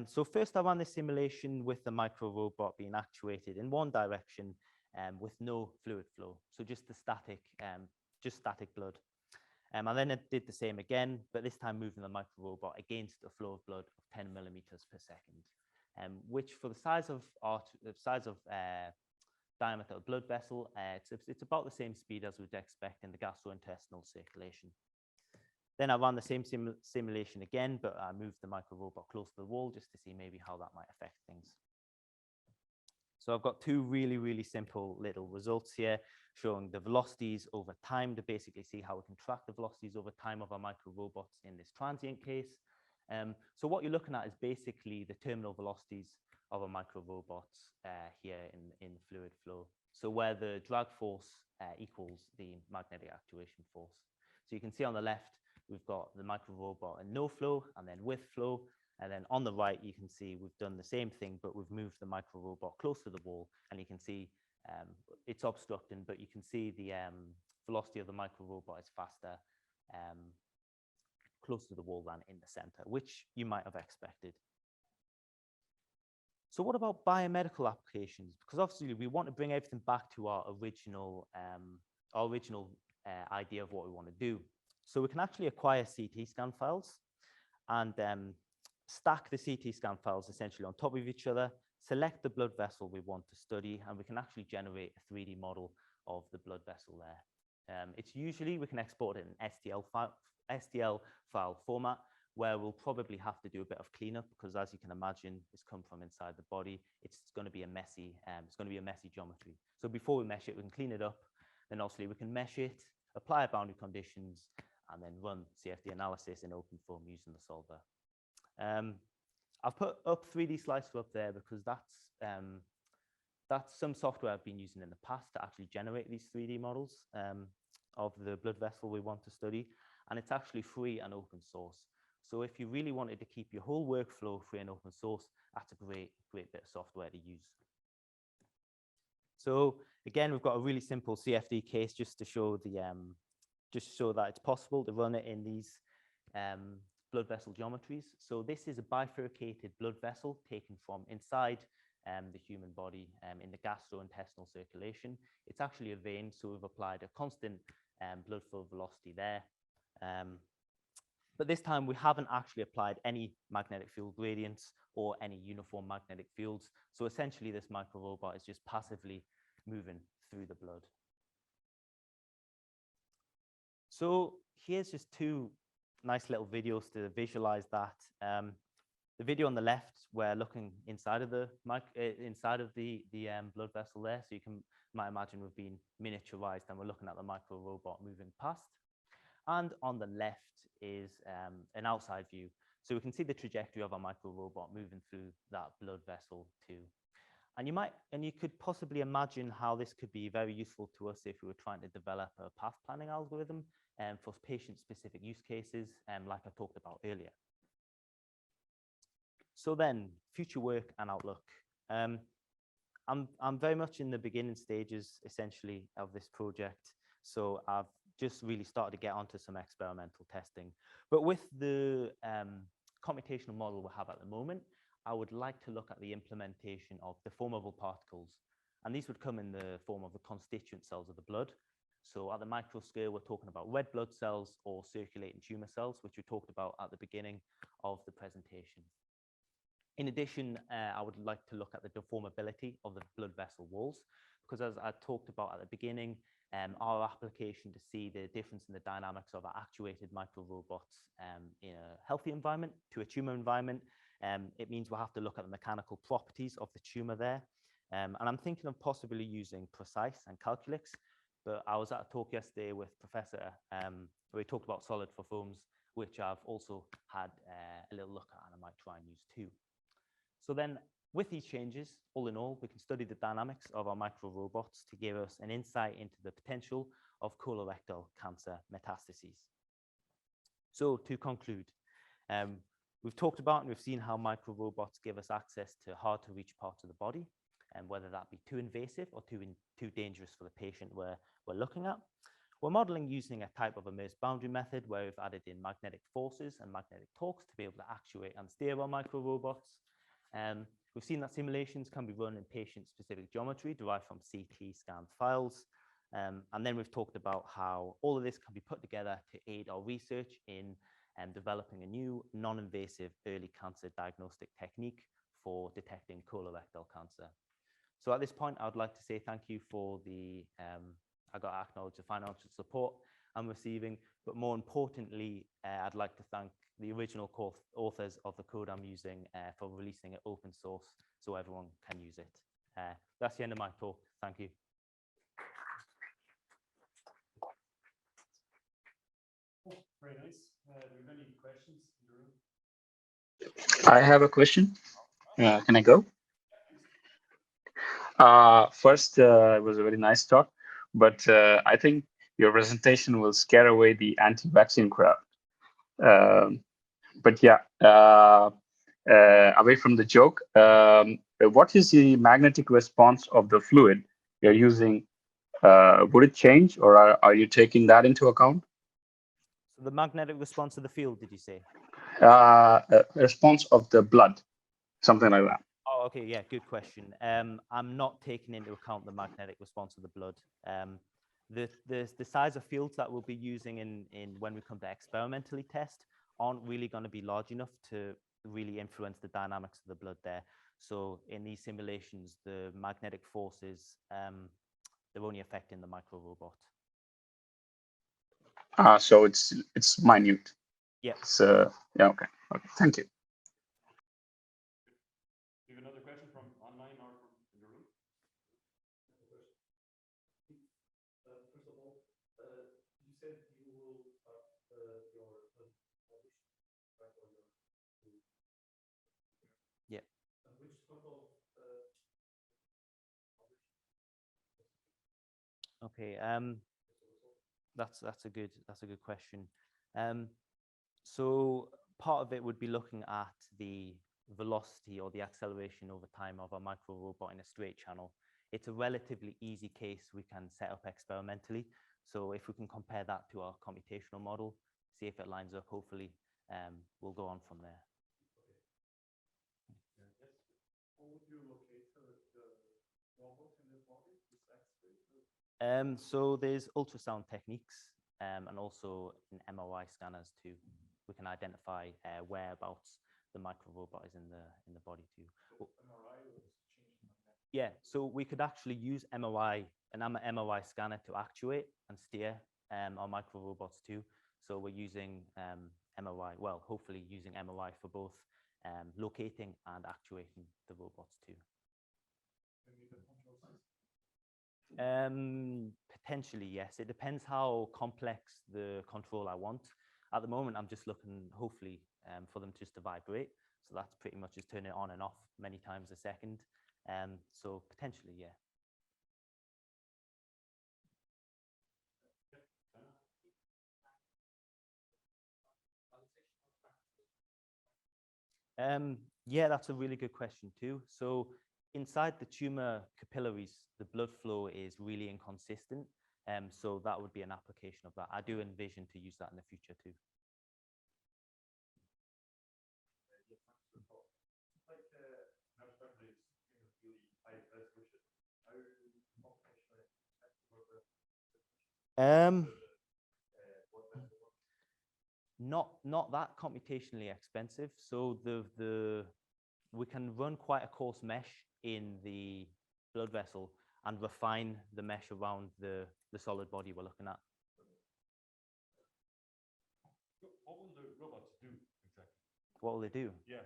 So first I ran the simulation with the microrobot being actuated in one direction with no fluid flow, so just static blood. And then it did the same again, but this time moving the microrobot against a flow of blood of 10 millimeters per second, which for the size of diameter of blood vessel, it's about the same speed as we'd expect in the gastrointestinal circulation. Then I ran the same simulation again, but I moved the microrobot close to the wall just to see maybe how that might affect things. So I've got two really, really simple little results here showing the velocities over time to basically see how we can track the velocities over time of our microrobots in this transient case. So what you're looking at is basically the terminal velocities of our microrobots here in fluid flow. So where the drag force equals the magnetic actuation force. So you can see on the left, we've got the microrobot in no flow and then with flow. And then on the right, you can see we've done the same thing, but we've moved the microrobot close to the wall. And you can see it's obstructing, but you can see the velocity of the microrobot is faster close to the wall than in the center, which you might have expected. So what about biomedical applications? Because obviously we want to bring everything back to our original idea of what we want to do. So we can actually acquire CT scan files and stack the CT scan files essentially on top of each other, select the blood vessel we want to study, and we can actually generate a 3D model of the blood vessel there. It's usually, we can export it in STL file format, where we'll probably have to do a bit of cleanup because, as you can imagine, it's come from inside the body. It's going to be a messy geometry. So before we mesh it, we can clean it up. Then obviously we can mesh it, apply boundary conditions, and then run CFD analysis in OpenFOAM using the solver. I've put up 3D Slicer up there because that's some software I've been using in the past to actually generate these 3D models of the blood vessel we want to study. And it's actually free and open source. So if you really wanted to keep your whole workflow free and open source, that's a great bit of software to use. So again, we've got a really simple CFD case just to show that it's possible to run it in these blood vessel geometries. So this is a bifurcated blood vessel taken from inside the human body in the gastrointestinal circulation. It's actually a vein, so we've applied a constant blood flow velocity there. But this time we haven't actually applied any magnetic field gradients or any uniform magnetic fields. So essentially this microrobot is just passively moving through the blood. So here's just two nice little videos to visualize that. The video on the left, we're looking inside of the blood vessel there. So you might imagine we've been miniaturized and we're looking at the microrobot moving past. And on the left is an outside view. So we can see the trajectory of our microrobot moving through that blood vessel too. And you could possibly imagine how this could be very useful to us if we were trying to develop a path planning algorithm for patient-specific use cases, like I talked about earlier. So then, future work and outlook. I'm very much in the beginning stages, essentially, of this project. So I've just really started to get onto some experimental testing. But with the computational model we have at the moment, I would like to look at the implementation of deformable particles. And these would come in the form of the constituent cells of the blood. So at the micro scale, we're talking about red blood cells or circulating tumor cells, which we talked about at the beginning of the presentation. In addition, I would like to look at the deformability of the blood vessel walls, because as I talked about at the beginning, our application to see the difference in the dynamics of our actuated microrobots in a healthy environment to a tumor environment, it means we'll have to look at the mechanical properties of the tumor there. And I'm thinking of possibly using Precise and Calculix, but I was at a talk yesterday with Professor, where we talked about solid for foams, which I've also had a little look at and I might try and use too. So then with these changes, all in all, we can study the dynamics of our microrobots to give us an insight into the potential of colorectal cancer metastases. So to conclude, we've talked about and we've seen how microrobots give us access to hard to reach parts of the body, and whether that be too invasive or too dangerous for the patient we're looking at. We're modeling using a type of immersed boundary method where we've added in magnetic forces and magnetic torques to be able to actuate and steer our microrobots. We've seen that simulations can be run in patient-specific geometry derived from CT scanned files. And then we've talked about how all of this can be put together to aid our research in developing a new non-invasive early cancer diagnostic technique for detecting colorectal cancer. So at this point, I would like to say thank you for the, I got to acknowledge the financial support I'm receiving, but more importantly, I'd like to thank the original authors of the code I'm using for releasing it open source so everyone can use it. That's the end of my talk. Thank you. Oh, very nice. Do we have any questions in the room? I have a question. Can I go? First, it was a very nice talk, but I think your presentation will scare away the anti-vaccine crowd. But yeah, away from the joke, what is the magnetic response of the fluid you're using? Would it change, or are you taking that into account? So the magnetic response of the field, did you say? Response of the blood, something like that. Oh, okay, yeah, good question. I'm not taking into account the magnetic response of the blood. The size of fields that we'll be using in when we come to experimentally test aren't really going to be large enough to really influence the dynamics of the blood there. So in these simulations, the magnetic forces, they're only affecting the microrobot. So it's minute. Yeah. So yeah, okay. Thank you. Do you have another question from online or from in the room? First of all, you said you will start your publishing, right? Or your yeah. Which sort of Okay. That's a good question. So part of it would be looking at the velocity or the acceleration over time of a microrobot in a straight channel. It's a relatively easy case we can set up experimentally. So if we can compare that to our computational model, see if it lines up, hopefully we'll go on from there. how would you locate the robot in the body? So there's ultrasound techniques and also in MRI scanners too. We can identify whereabouts the microrobot is in the body too. So MRI was changing magnetic. Yeah, so we could actually use an MRI scanner to actuate and steer our microrobots too. So we're using MRI, well, hopefully using MRI for both locating and actuating the robots too. Potentially, yes. It depends how complex the control I want. At the moment, I'm just looking, hopefully, for them just to vibrate. So that's pretty much just turn it on and off many times a second. So potentially, yeah. Yeah, that's a really good question too. So inside the tumor capillaries, the blood flow is really inconsistent. So that would be an application of that. I do envision to use that in the future too. Not that computationally expensive. So we can run quite a coarse mesh in the blood vessel and refine the mesh around the solid body we're looking at. What will the robots do exactly? What will they do? Yeah,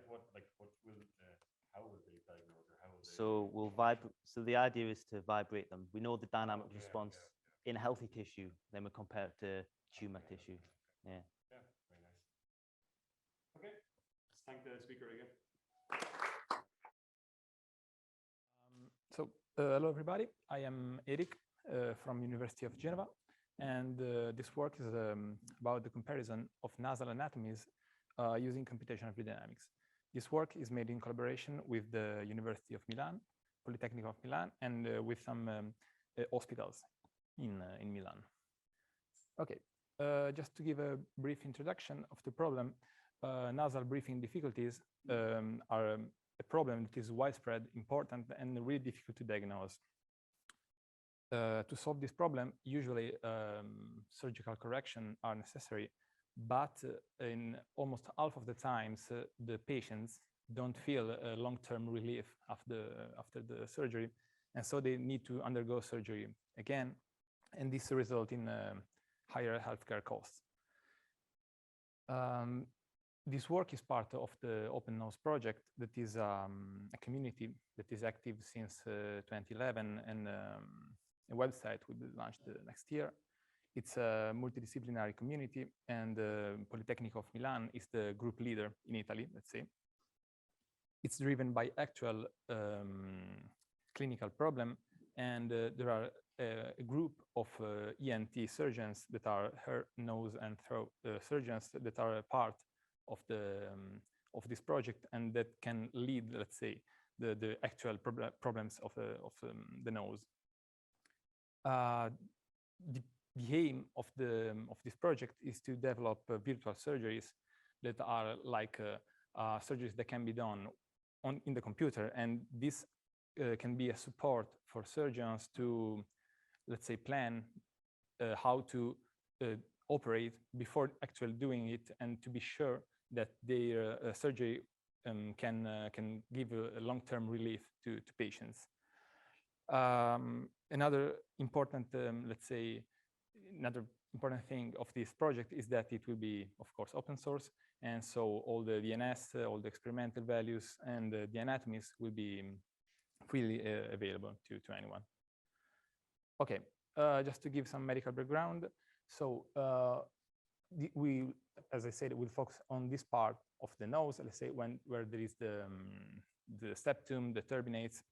how will they diagnose, or how will they? So we'll vibrate. So the idea is to vibrate them. We know the dynamic response in healthy tissue, then we compare it to tumor tissue. Yeah. Yeah, very nice. Okay, let's thank the speaker again. Hello everybody, I am Eric from University of Geneva, and this work is about the comparison of nasal anatomies using computational fluid dynamics. This work is made in collaboration with the University of Milan, Polytechnic of Milan, and with some hospitals in Milan. Okay, just to give a brief introduction of the problem, nasal breathing difficulties are a problem that is widespread, important, and really difficult to diagnose. To solve this problem, usually surgical correction are necessary, but in almost half of the times, the patients don't feel a long-term relief after the surgery, and so they need to undergo surgery again, and this results in higher healthcare costs. This work is part of the Open Nose project, that is a community that is active since 2011, and a website will be launched next year. It's a multidisciplinary community, and Polytechnic of Milan is the group leader in Italy, let's say. It's driven by actual clinical problem, and there are a group of ENT surgeons that are hair, nose, and throat surgeons that are a part of this project, and that can lead, let's say, the actual problems of the nose. The aim of this project is to develop virtual surgeries that are like surgeries that can be done in the computer, and this can be a support for surgeons to, let's say, plan how to operate before actually doing it, and to be sure that their surgery can give a long-term relief to patients. Another important, let's say, another important thing of this project is that it will be, of course, open source, and so all the DNS, all the experimental values, and the anatomies will be freely available to anyone. Okay, just to give some medical background. So we, as I said, will focus on this part of the nose, let's say, where there is the septum, the turbinates,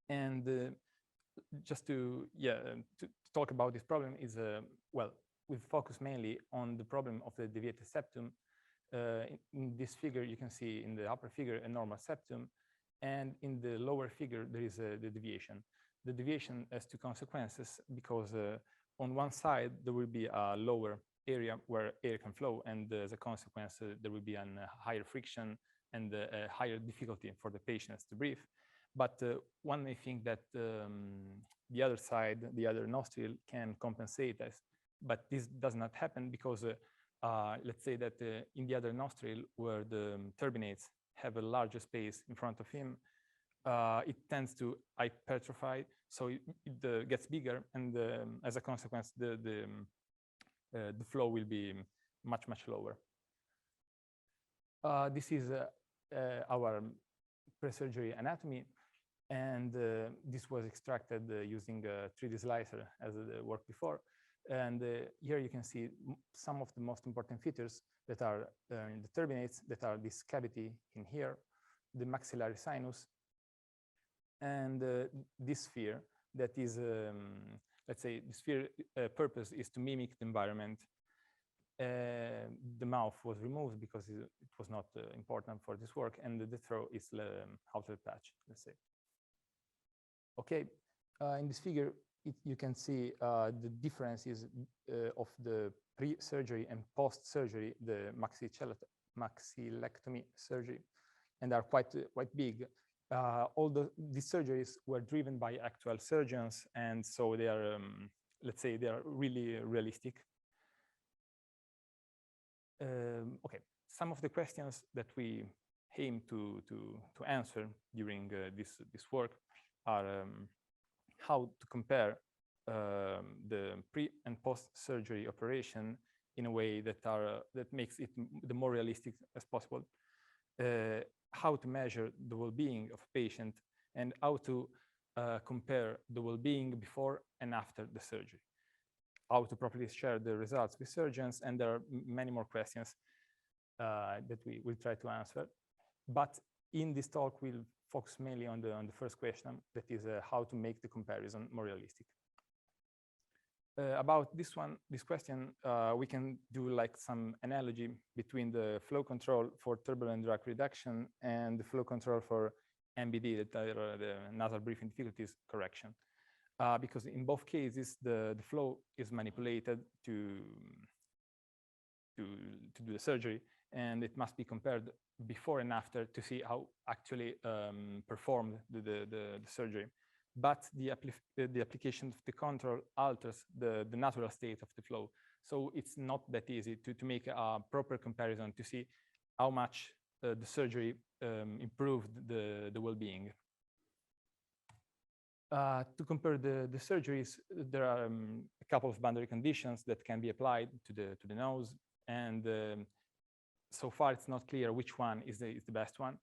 and just to talk about this problem is well, we focus mainly on the problem of the deviated septum. In this figure, you can see in the upper figure a normal septum, and in the lower figure there is the deviation. The deviation has two consequences, because on one side there will be a lower area where air can flow, and as a consequence there will be a higher friction and a higher difficulty for the patients to breathe. But one may think that the other side, the other nostril, can compensate this, but this does not happen, because let's say that in the other nostril, where the turbinates have a larger space in front of him, it tends to hypertrophy, so it gets bigger, and as a consequence, the flow will be much lower. This is our pre-surgery anatomy, and this was extracted using a 3D slicer as the work before. And here you can see some of the most important features that are in the turbinates, that are this cavity in here, the maxillary sinus, and this sphere that is, let's say, the sphere purpose is to mimic the environment. The mouth was removed because it was not important for this work, and the throat is the outer patch, let's say. Okay, in this figure, you can see the differences of the pre-surgery and post-surgery, the maxillectomy surgery, and are quite big. All these surgeries were driven by actual surgeons, and so they are, let's say, they are really realistic. Okay, some of the questions that we aim to answer during this work are how to compare the pre and post surgery operation in a way that makes it the more realistic as possible. How to measure the well-being of a patient, and how to compare the well-being before and after the surgery. How to properly share the results with surgeons, and there are many more questions that we will try to answer. But in this talk, we'll focus mainly on the first question, that is how to make the comparison more realistic. About this question, we can do like some analogy between the flow control for turbulent drag reduction and the flow control for MBD, that are the nasal breathing difficulties correction. because in both cases, the flow is manipulated to do the surgery, and it must be compared before and after to see how actually performed the surgery. But the application of the control alters the natural state of the flow. So it's not that easy to make a proper comparison to see how much the surgery improved the well-being. To compare the surgeries, there are a couple of boundary conditions that can be applied to the nose, and so far it's not clear which one is the best one.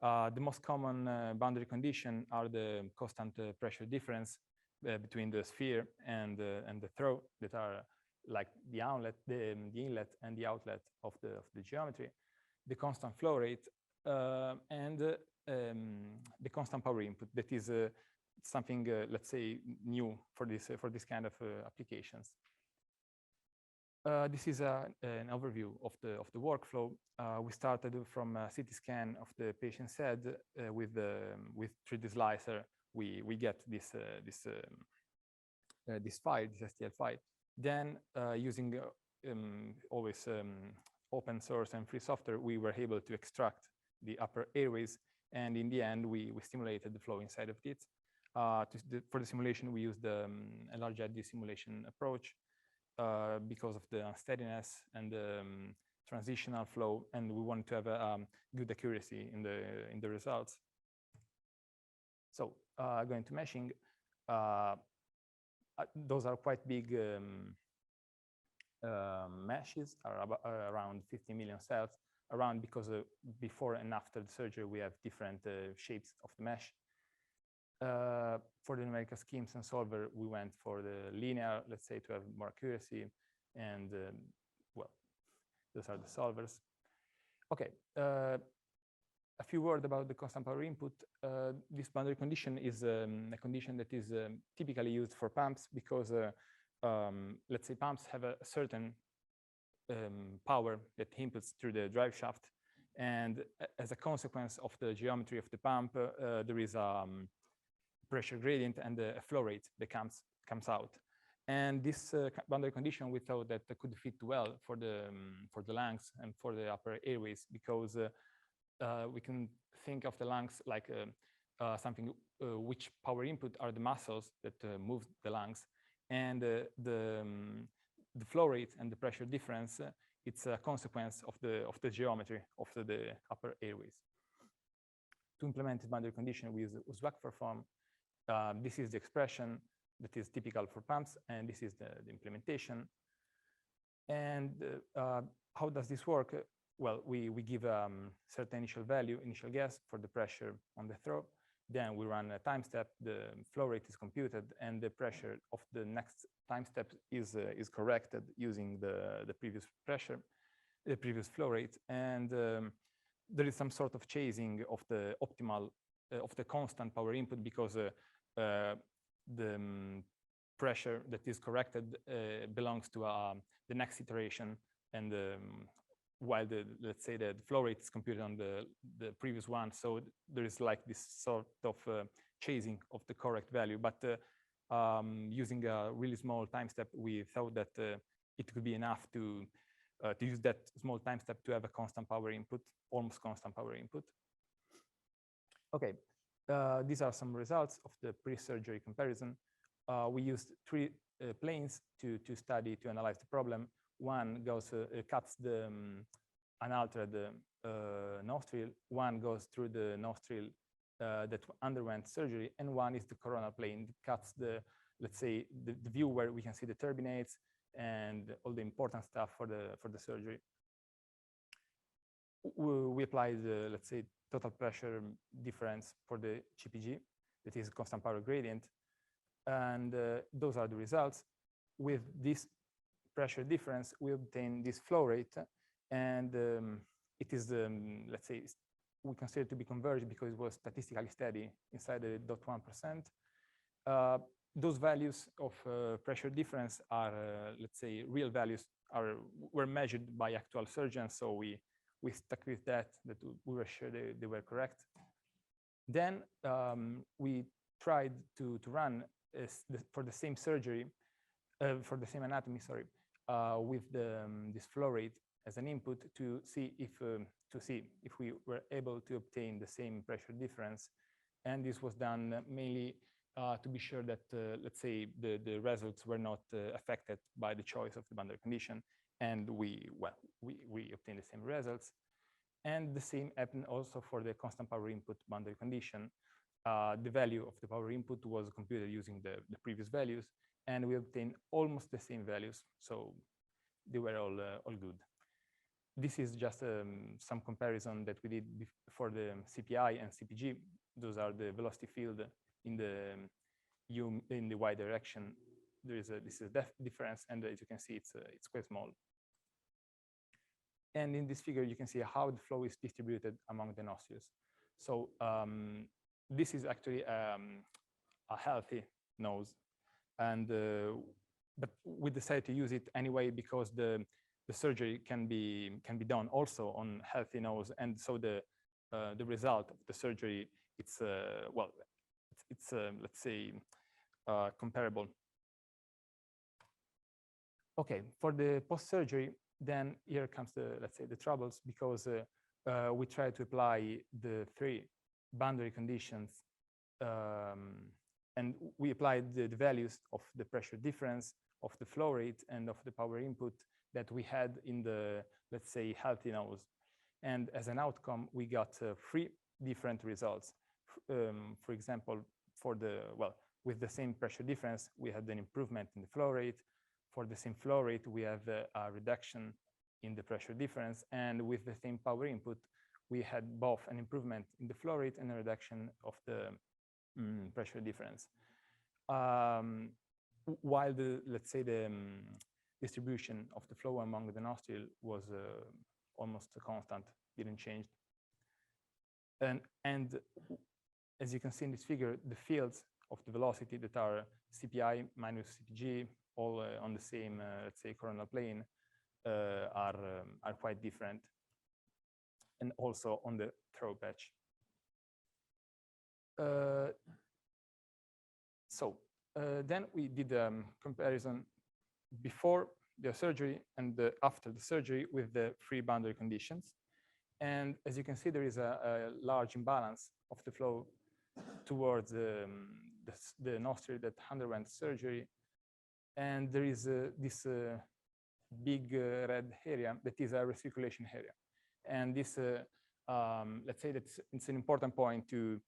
The most common boundary condition are the constant pressure difference between the sphere and the throat, that are like the inlet and the outlet of the geometry, the constant flow rate, and the constant power input. That is something, let's say, new for this kind of applications. This is an overview of the workflow. We started from a CT scan of the patient's head with 3D slicer. We get this file, this STL file. Then using always open source and free software, we were able to extract the upper airways, and in the end, we stimulated the flow inside of it. For the simulation, we used a large eddy simulation approach because of the unsteadiness and the transitional flow, and we wanted to have a good accuracy in the results. So going to meshing, those are quite big meshes, are around 50 million cells around, because before and after the surgery we have different shapes of the mesh. For the numerical schemes and solver, we went for the linear, let's say, to have more accuracy, and well, those are the solvers. Okay, a few words about the constant power input. This boundary condition is a condition that is typically used for pumps because, let's say, pumps have a certain power that inputs through the drive shaft, and as a consequence of the geometry of the pump, there is a pressure gradient and a flow rate that comes out. And this boundary condition, we thought that could fit well for the lungs and for the upper airways, because we can think of the lungs like something which power input are the muscles that move the lungs, and the flow rate and the pressure difference, it's a consequence of the geometry of the upper airways. To implement the boundary condition, we use OpenFOAM. This is the expression that is typical for pumps, and this is the implementation. And how does this work? Well, we give a certain initial value, initial guess for the pressure on the throat. Then we run a time step, the flow rate is computed, and the pressure of the next time step is corrected using the previous pressure, the previous flow rate. And there is some sort of chasing of the optimal, of the constant power input, because the pressure that is corrected belongs to the next iteration, and while let's say the flow rate is computed on the previous one, so there is like this sort of chasing of the correct value. But using a really small time step, we thought that it could be enough to use that small time step to have a constant power input, almost constant power input. Okay, these are some results of the pre-surgery comparison. We used 3 planes to analyze the problem. One goes cuts the unaltered nostril. One goes through the nostril that underwent surgery, and one is the coronal plane that cuts the, let's say, the view where we can see the turbinates and all the important stuff for the surgery. We applied the, let's say, total pressure difference for the CPG, that is constant power gradient, and those are the results. With this pressure difference, we obtain this flow rate, and it is, let's say, we consider it to be converged because it was statistically steady inside the 0.1%. Those values of pressure difference are, let's say, real values, were measured by actual surgeons, so we stuck with that we were sure they were correct. Then we tried to run for the same surgery, for the same anatomy, sorry, with this flow rate as an input to see if we were able to obtain the same pressure difference. And this was done mainly to be sure that, let's say, the results were not affected by the choice of the boundary condition, and we obtained the same results. And the same happened also for the constant power input boundary condition. The value of the power input was computed using the previous values, and we obtained almost the same values, so they were all good. This is just some comparison that we did for the CPI and CPG. Those are the velocity field in the y direction. There is this is difference, and as you can see, it's quite small. And in this figure, you can see how the flow is distributed among the nostrils. So this is actually a healthy nose, and but we decided to use it anyway because the surgery can be done also on healthy nose, and so the result of the surgery, it's well, it's let's say comparable. Okay, for the post-surgery, then here comes the, let's say, the troubles, because we try to apply the 3 boundary conditions, and we applied the values of the pressure difference, of the flow rate, and of the power input that we had in the, let's say, healthy nose. And as an outcome, we got 3 different results. For example, for the, well, with the same pressure difference, we had an improvement in the flow rate. For the same flow rate, we have a reduction in the pressure difference. And with the same power input, we had both an improvement in the flow rate and a reduction of the pressure difference. While the, let's say, the distribution of the flow among the nostril was almost constant, didn't change. And as you can see in this figure, the fields of the velocity that are CPI minus CPG, all on the same, let's say, coronal plane, are quite different, and also on the throw patch. Then we did a comparison before the surgery and after the surgery with the 3 boundary conditions. And as you can see, there is a large imbalance of the flow towards the nostril that underwent surgery. And there is this big red area that is a recirculation area. And this, let's say that it's an important point to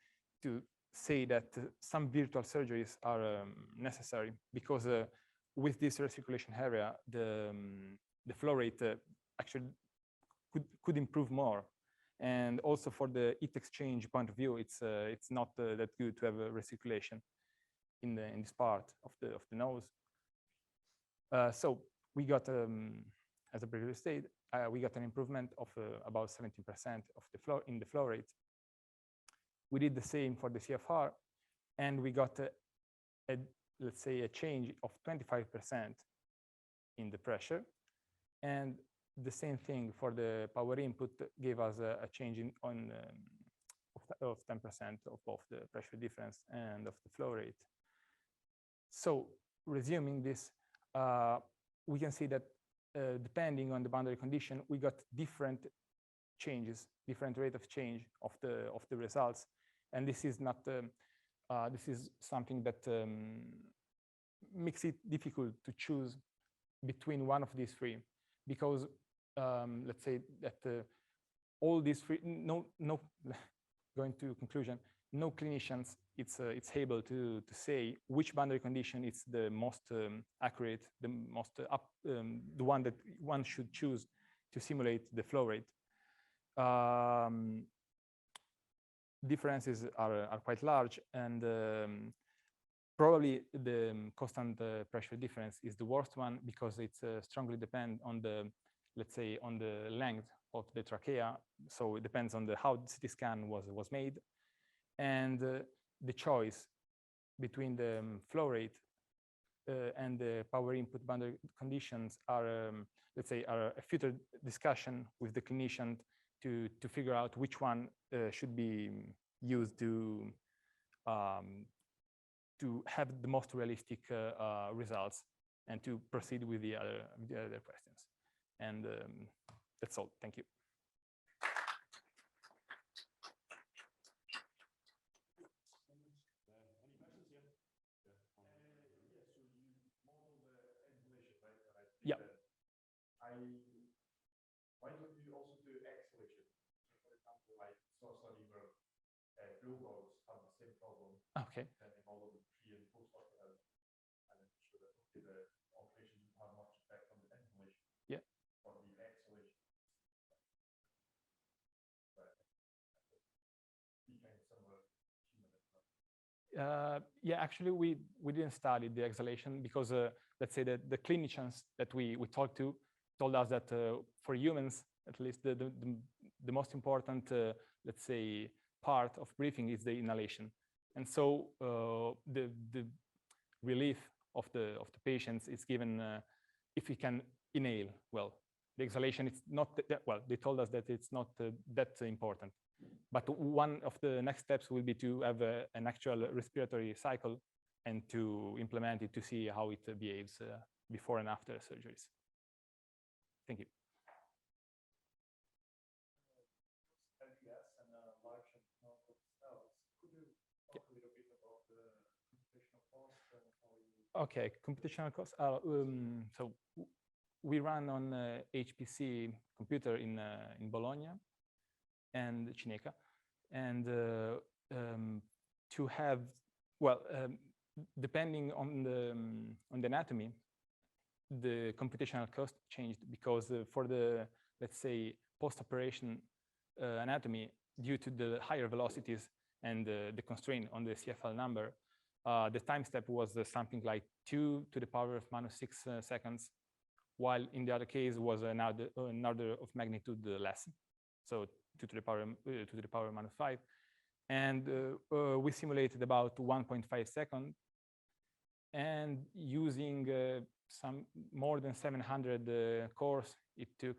say that some virtual surgeries are necessary, because with this recirculation area, the flow rate actually could improve more. And also for the heat exchange point of view, it's not that good to have a recirculation in this part of the nose. So we got, as a previous state, we got an improvement of about 17% of the flow in the flow rate. We did the same for the CFR, and we got let's say a change of 25% in the pressure, and the same thing for the power input gave us a change of 10% of both the pressure difference and of the flow rate. So resuming this, we can see that depending on the boundary condition, we got different changes, different rate of change of the results, and this is not this is something that makes it difficult to choose between one of these 3, because let's say that all these 3, no going to conclusion, no clinicians it's able to say which boundary condition is the most accurate, the most the one that one should choose to simulate the flow rate. Differences are quite large, and probably the constant pressure difference is the worst one, because it's strongly depend on the, let's say, on the length of the trachea. So it depends on how the CT scan was made, and the choice between the flow rate and the power input boundary conditions are, let's say, are a future discussion with the clinician to figure out which one should be used to to have the most realistic results and to proceed with the other questions. And that's all. Thank you. Yeah. Why don't you also do exhalation? For example, like saw a study where robots have the same problem. Okay. Depending all of the pre and post operative, and then show that okay, the operation didn't have much effect on the inhalation. Yeah. Or the exhalation. Yeah, actually, we didn't study the exhalation because let's say that the clinicians that we talked to told us that for humans, at least the most important, let's say, part of breathing is the inhalation. And so the relief of the patients is given if we can inhale well. The exhalation, it's not that, well, they told us that it's not that important. But one of the next steps will be to have an actual respiratory cycle and to implement it to see how it behaves before and after surgeries. Thank you. Okay, computational cost. So we run on HPC computer in Bologna and Cineca, and to have, well, depending on the anatomy, the computational cost changed because for the, let's say, post-operation anatomy, due to the higher velocities and the constraint on the CFL number, the time step was something like 2 to the power of -6 seconds, while in the other case was an order of magnitude less, so 2 to the power -5, and we simulated about 1.5 seconds, and using some more than 700 cores, it took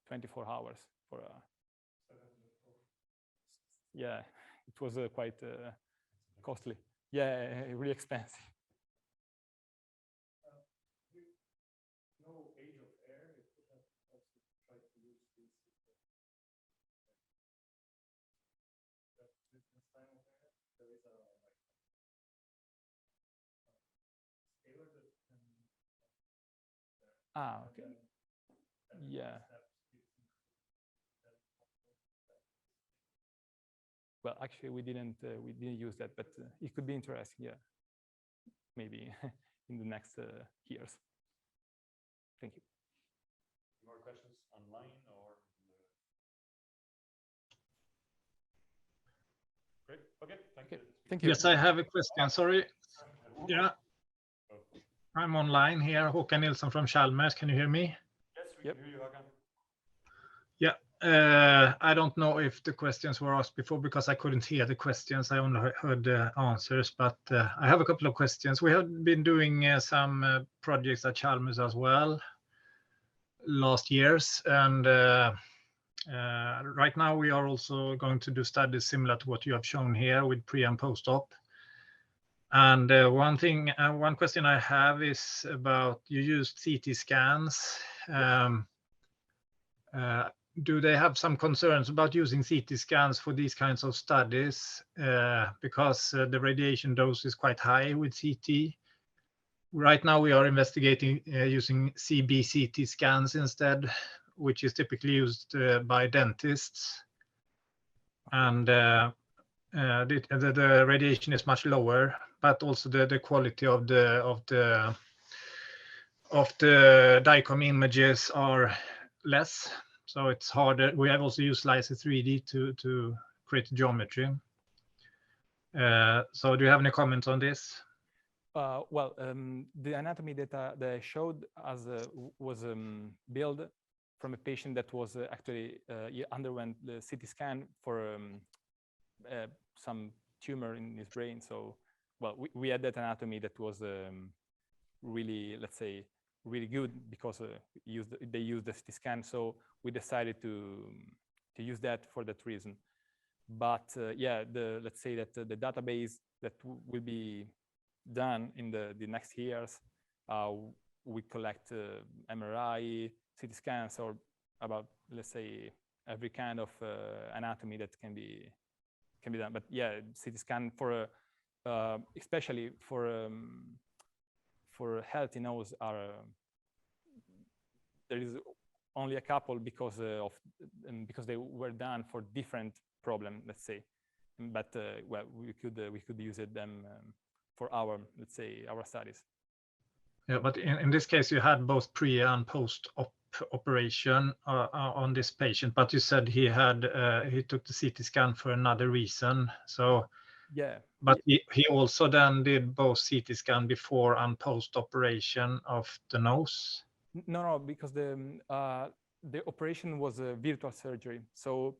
24 hours for a. Yeah, it was quite costly. Yeah, really expensive. No age of air. It could have also tried to use this. Time of air. There is a scalar that can. Okay. Yeah. Well, actually, we didn't use that, but it could be interesting. Yeah, maybe in the next years. Thank you. More questions online or? Great. Okay. Thank you. Thank you. Yes, I have a question. Sorry. Yeah. I'm online here. Håkan Nilsson from Chalmers. Can you hear me? Yes, we can hear you, Håkan. Yeah. I don't know if the questions were asked before because I couldn't hear the questions. I only heard the answers, but I have a couple of questions. We have been doing some projects at Chalmers as well last years, and right now we are also going to do studies similar to what you have shown here with pre and post-op. And one question I have is about, you used CT scans. Do they have some concerns about using CT scans for these kinds of studies? Because the radiation dose is quite high with CT. Right now we are investigating using CBCT scans instead, which is typically used by dentists. And the radiation is much lower, but also the quality of the DICOM images are less. So it's harder. We have also used Lysis 3D to create geometry. So do you have any comments on this? Well, the anatomy data that I showed as was built from a patient that was actually underwent the CT scan for some tumor in his brain. So, well, we had that anatomy that was really, let's say, really good because they used the CT scan. So we decided to use that for that reason. But yeah, let's say that the database that will be done in the next years. We collect MRI, CT scans, or about, let's say, every kind of anatomy that can be done. But yeah, CT scan for especially for healthy nose are there is only a couple because they were done for different problem, let's say. But well, we could use them for our, let's say, our studies. Yeah, but in this case, you had both pre and post operation on this patient, but you said he took the CT scan for another reason. So yeah, but he also then did both CT scan before and post operation of the nose. No, because the operation was a virtual surgery. So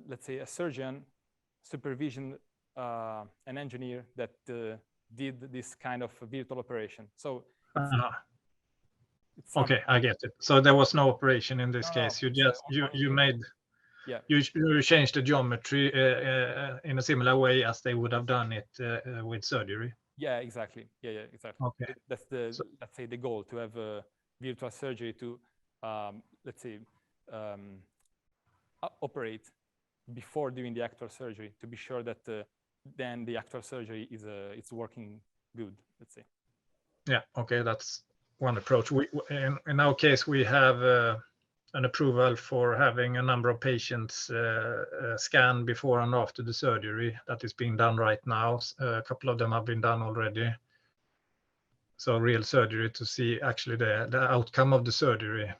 let's say a surgeon supervision an engineer that did this kind of virtual operation. So it's okay, I get it. So there was no operation in this case. You just you made yeah. You changed the geometry in a similar way as they would have done it with surgery. Yeah, exactly. Yeah, exactly. Okay. That's let's say the goal, to have a virtual surgery to let's say operate before doing the actual surgery, to be sure that then the actual surgery is it's working good, let's say. Yeah, okay, that's one approach. In our case, we have an approval for having a number of patients scanned before and after the surgery. That is being done right now. A couple of them have been done already. So real surgery to see actually the outcome of the surgery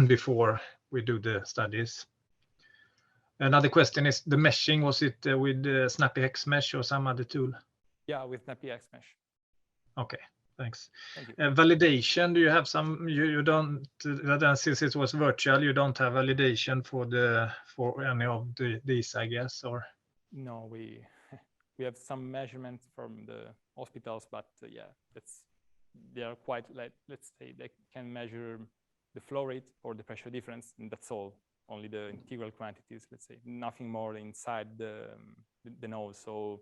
before we do the studies. Another question is the meshing. Was it with SnappyX Mesh or some other tool? Yeah, with SnappyX Mesh. Okay, thanks. Thank you. Validation, do you have some, you don't, since it was virtual, you don't have validation for any of these, I guess, or? No, we have some measurements from the hospitals, but yeah, they are quite, like, let's say they can measure the flow rate or the pressure difference, and that's all. Only the integral quantities, let's say, nothing more inside the nose. So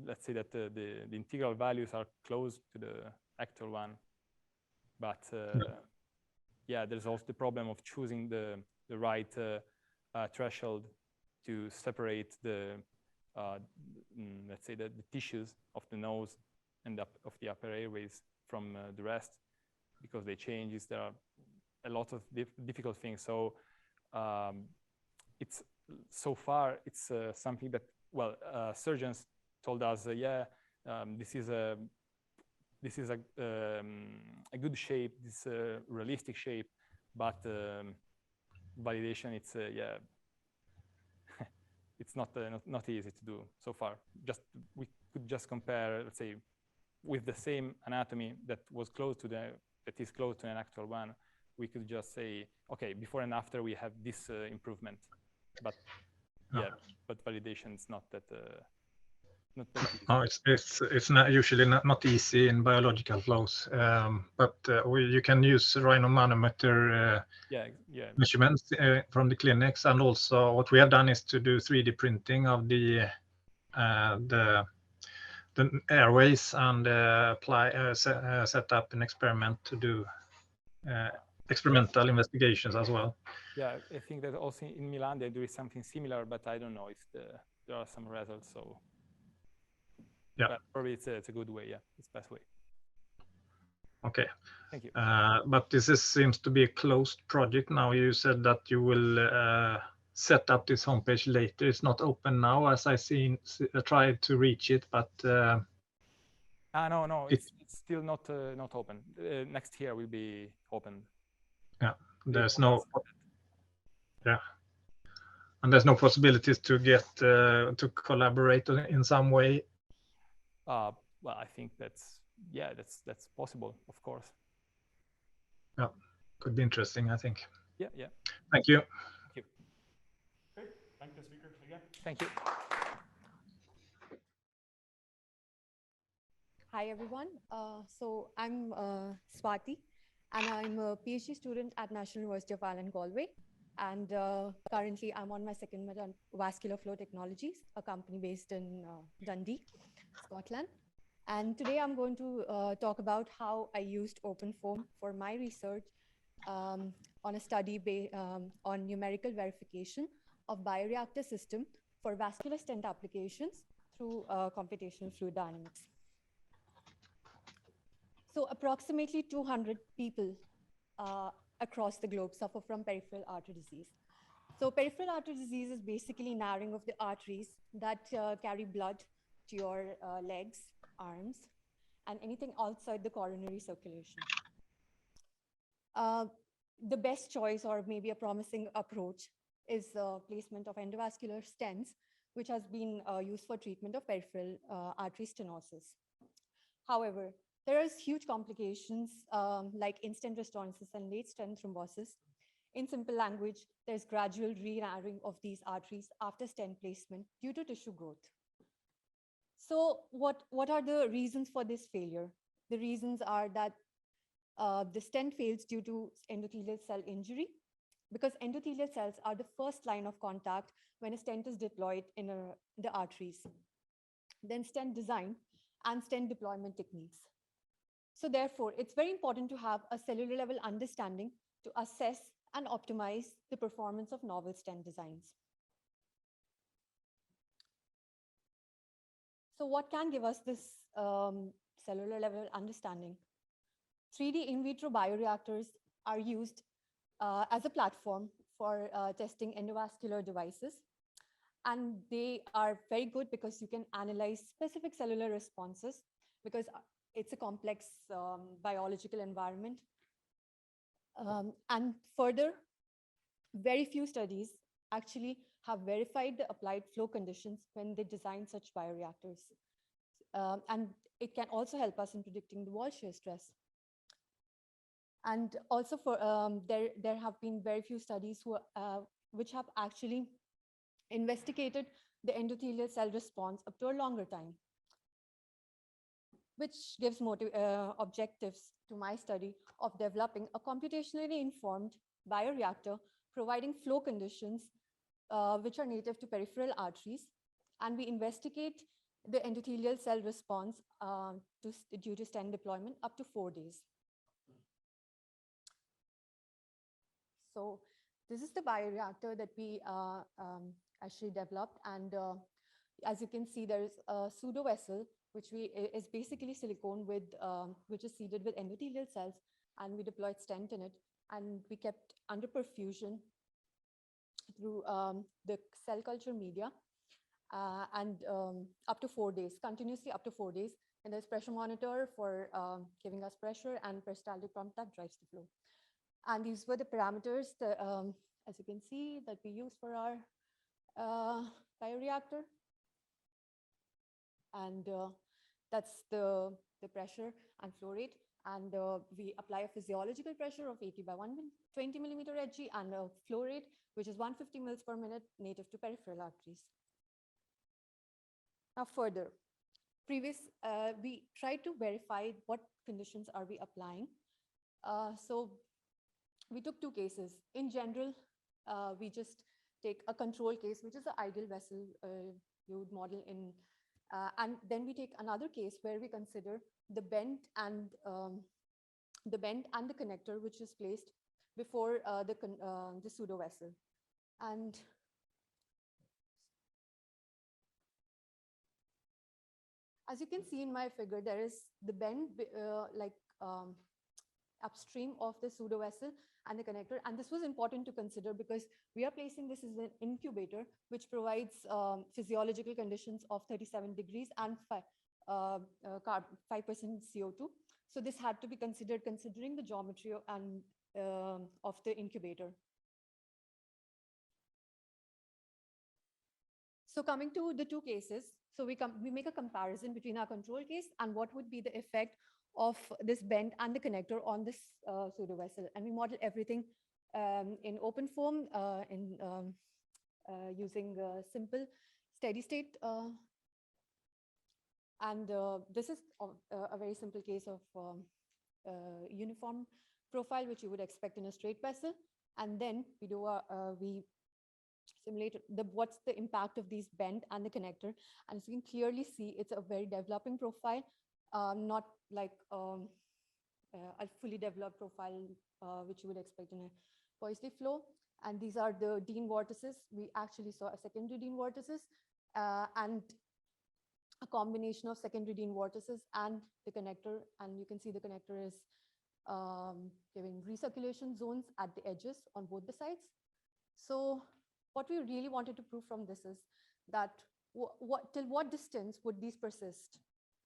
let's say that the integral values are close to the actual one, but yeah, there's also the problem of choosing the right threshold to separate the let's say the tissues of the nose and of the upper airways from the rest, because they change. There are a lot of difficult things. So it's so far it's something that, well, surgeons told us, yeah, this is a good shape, this realistic shape, but validation, it's yeah, it's not easy to do so far. We could just compare, let's say, with the same anatomy that is close to an actual one. We could just say, okay, before and after we have this improvement, but yeah, but validation is not that easy. Oh, it's not usually not easy in biological flows, but you can use rhinomanometer measurements from the clinics, and also what we have done is to do 3D printing of the airways and set up an experiment to do experimental investigations as well. Yeah, I think that also in Milan they do something similar, but I don't know if there are some results. So yeah, but probably it's a good way. Yeah, it's the best way. Okay. Thank you. But this seems to be a closed project now. You said that you will set up this homepage later. It's not open now, as I tried to reach it, but no, it's still not open. Next year will be open. Yeah, there's no. Yeah, and there's no possibilities to get to collaborate in some way. Well, I think that's possible, of course. Yeah, could be interesting, I think. Yeah. Thank you. Thank you. Great. Thank the speaker again. Thank you. Hi, everyone. So I'm Swati, and I'm a PhD student at National University of Ireland, Galway. And currently, I'm on my second med on Vascular Flow Technologies, a company based in Dundee, Scotland. And today I'm going to talk about how I used OpenFOAM for my research on a study on numerical verification of bioreactor system for vascular stent applications through computational fluid dynamics. So approximately 200 people across the globe suffer from peripheral artery disease. So peripheral artery disease is basically narrowing of the arteries that carry blood to your legs, arms, and anything outside the coronary circulation. The best choice, or maybe a promising approach, is the placement of endovascular stents, which has been used for treatment of peripheral artery stenosis. However, there is huge complications like instant restorances and late stent thrombosis. In simple language, there's gradual re-narrowing of these arteries after stent placement due to tissue growth. So what are the reasons for this failure? The reasons are that the stent fails due to endothelial cell injury, because endothelial cells are the first line of contact when a stent is deployed in the arteries. Then stent design and stent deployment techniques. So therefore, it's very important to have a cellular level understanding to assess and optimize the performance of novel stent designs. So what can give us this cellular level understanding? 3D in vitro bioreactors are used as a platform for testing endovascular devices. And they are very good because you can analyze specific cellular responses, because it's a complex biological environment. And further, very few studies actually have verified the applied flow conditions when they design such bioreactors. And it can also help us in predicting the wall shear stress. And also for there have been very few studies which have actually investigated the endothelial cell response up to a longer time, which gives objectives to my study of developing a computationally informed bioreactor providing flow conditions which are native to peripheral arteries. And we investigate the endothelial cell response due to stent deployment up to 4 days. So this is the bioreactor that we actually developed. And as you can see, there is a pseudo vessel, which is basically silicone with, which is seeded with endothelial cells. And we deployed stent in it. And we kept under perfusion through the cell culture media and up to 4 days, continuously up to 4 days. And there's pressure monitor for giving us pressure and peristaltic pump that drives the flow. And these were the parameters, as you can see, that we use for our bioreactor. And that's the pressure and flow rate. And we apply a physiological pressure of 80 by 120 millimeter Hg and a flow rate, which is 150 mils per minute native to peripheral arteries. Now further, we tried to verify what conditions are we applying. So we took 2 cases. In general, we just take a control case, which is the ideal vessel you would model in. And then we take another case where we consider the bend and the connector, which is placed before the pseudo vessel. And as you can see in my figure, there is the bend upstream of the pseudo vessel and the connector. And this was important to consider because we are placing this as an incubator, which provides physiological conditions of 37 degrees and 5% CO2. So this had to be considered considering the geometry and of the incubator. So coming to the 2 cases, so we make a comparison between our control case and what would be the effect of this bend and the connector on this pseudo vessel. And we model everything in OpenFOAM using simple steady state. And this is a very simple case of uniform profile, which you would expect in a straight vessel. And then we do we simulate what's the impact of these bend and the connector. And as you can clearly see, it's a very developing profile, not like a fully developed profile, which you would expect in a Poisley flow. And these are the Dean vortices. We actually saw a secondary Dean vortices and a combination of secondary Dean vortices and the connector. And you can see the connector is giving recirculation zones at the edges on both the sides. So what we really wanted to prove from this is that till what distance would these persist?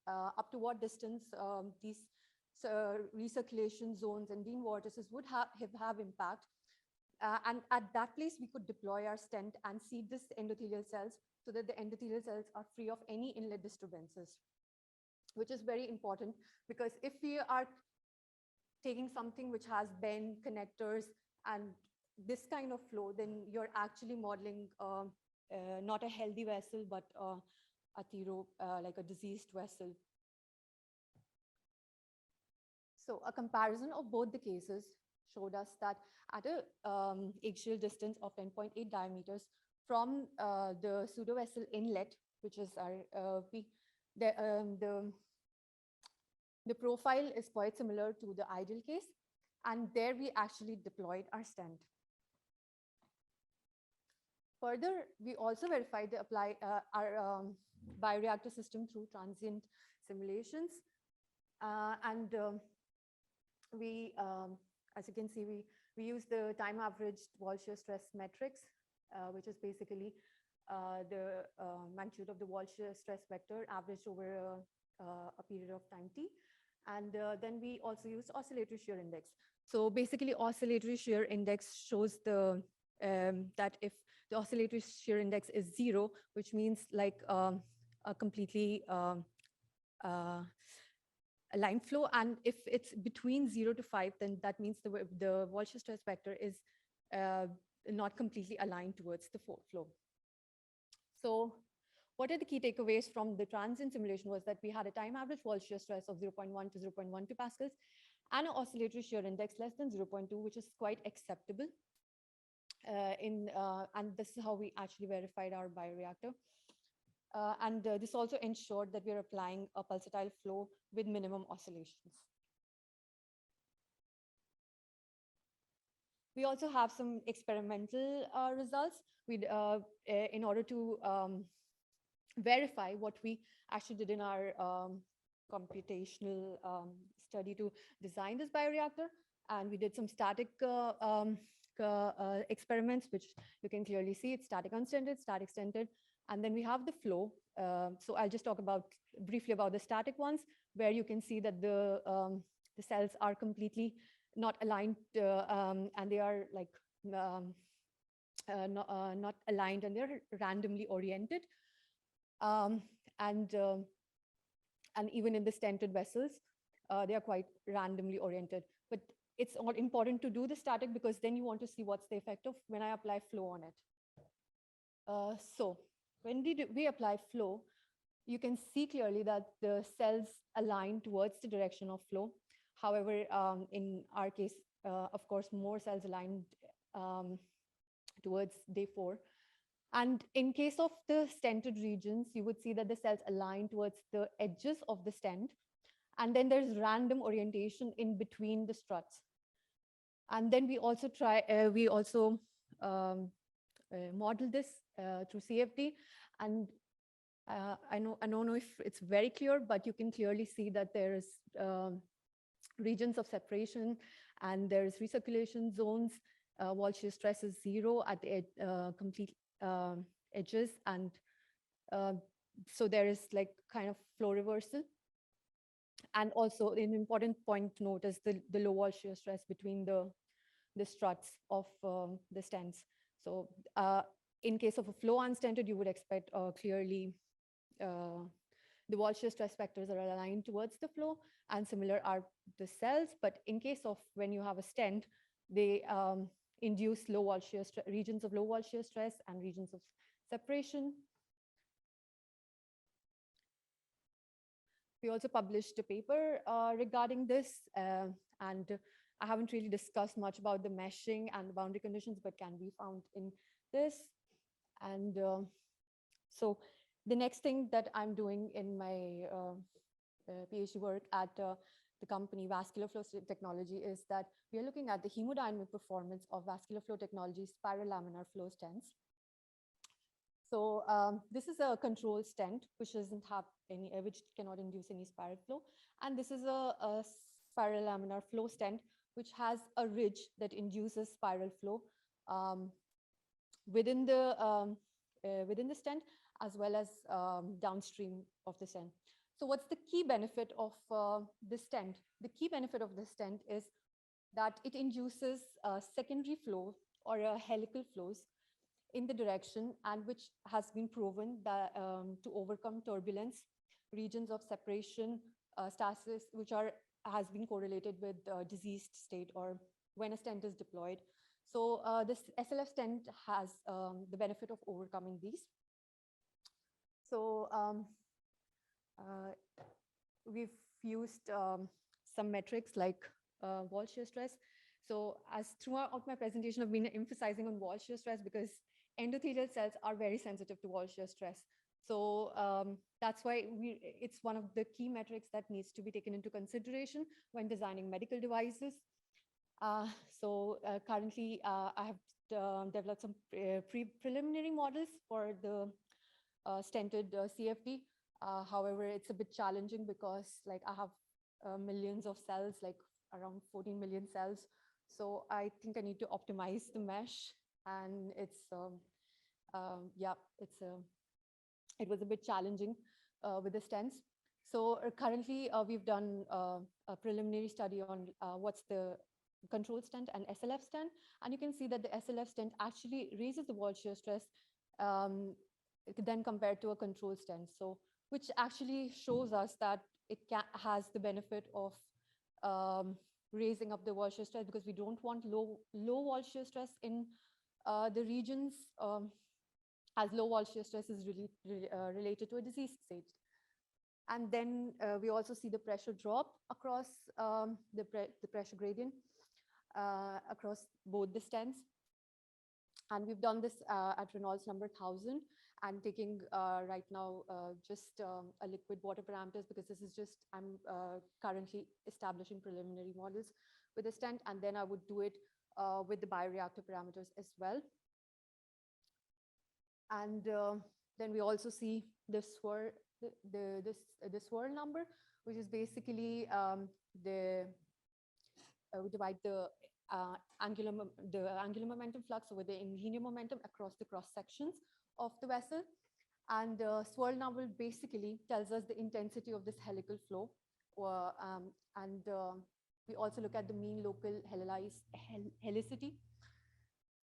Up to what distance these recirculation zones and Dean vortices would have impact. And at that place, we could deploy our stent and seed this endothelial cells so that the endothelial cells are free of any inlet disturbances, which is very important because if we are taking something which has bend, connectors, and this kind of flow, then you're actually modeling not a healthy vessel, but like a diseased vessel. So a comparison of both the cases showed us that at a axial distance of 10.8 diameters from the pseudovessel inlet, which is our the profile is quite similar to the ideal case, and there we actually deployed our stent. Further, we also verified the our bioreactor system through transient simulations, and we, as you can see, we use the time averaged wall shear stress metrics, which is basically the magnitude of the wall shear stress vector averaged over a period of time t. And then we also used oscillatory shear index. So basically, oscillatory shear index shows the that if the oscillatory shear index is 0, which means like a completely line flow, and if it's between 0 to 5, then that means the wall shear stress vector is not completely aligned towards the flow. So what are the key takeaways from the transient simulation was that we had a time average wall shear stress of 0.1 to 0.12 pascals and an oscillatory shear index less than 0.2, which is quite acceptable. And this is how we actually verified our bioreactor. And this also ensured that we're applying a pulsatile flow with minimum oscillations. We also have some experimental results in order to verify what we actually did in our computational study to design this bioreactor. And we did some static experiments, which you can clearly see. It's static unstinted, static stinted. And then we have the flow. So I'll just talk briefly about the static ones, where you can see that the cells are completely not aligned, and they are like not aligned, and they're randomly oriented. And even in the stented vessels, they are quite randomly oriented. But it's all important to do the static because then you want to see what's the effect of when I apply flow on it. So when we apply flow, you can see clearly that the cells align towards the direction of flow. However, in our case, of course, more cells aligned towards day 4. And in case of the stented regions, you would see that the cells align towards the edges of the stent. And then there's random orientation in between the struts. And then we also model this through CFD. And I don't know if it's very clear, but you can clearly see that there's regions of separation and there's recirculation zones. Wall shear stress is 0 at the complete edges. And so there is like kind of flow reversal. And also an important point to note is the low wall shear stress between the struts of the stents. So in case of a flow unstented, you would expect clearly the wall shear stress vectors are aligned towards the flow, and similar are the cells. But in case of when you have a stent, they induce low wall shear regions of low wall shear stress and regions of separation. We also published a paper regarding this, and I haven't really discussed much about the meshing and the boundary conditions, but can be found in this. And so the next thing that I'm doing in my PhD work at the company Vascular Flow Technology is that we are looking at the hemodynamic performance of vascular flow technology spiral laminar flow stents. So this is a control stent which doesn't have any, which cannot induce any spiral flow, and this is a spiral laminar flow stent which has a ridge that induces spiral flow within the stent as well as downstream of the stent. So what's the key benefit of the stent? The key benefit of the stent is that it induces secondary flow or helical flows in the direction, and which has been proven that to overcome turbulence, regions of separation, stasis, which has been correlated with diseased state or when a stent is deployed. So this SLF stent has the benefit of overcoming these. So we've used some metrics like wall shear stress. So as throughout my presentation, I've been emphasizing on wall shear stress because endothelial cells are very sensitive to wall shear stress. So that's why it's one of the key metrics that needs to be taken into consideration when designing medical devices. Currently, I have developed some preliminary models for the stented CFD. However, it's a bit challenging because like I have millions of cells, like around 14 million cells. So I think I need to optimize the mesh, and it's it was a bit challenging with the stents. So currently we've done a preliminary study on what's the control stent and SLF stent, and you can see that the SLF stent actually raises the wall shear stress then compared to a control stent. So which actually shows us that it has the benefit of raising up the wall shear stress, because we don't want low wall shear stress in the regions as low wall shear stress is really related to a disease state. And then we also see the pressure drop across the pressure gradient across both the stents. And we've done this at Reynolds number 1000 and taking right now just a liquid water parameters, because this is just, I'm currently establishing preliminary models with the stent, and then I would do it with the bioreactor parameters as well. And then we also see the swirl, the swirl number, which is basically we divide the angular momentum flux over the linear momentum across the cross sections of the vessel. And swirl number basically tells us the intensity of this helical flow. And we also look at the mean local helicity.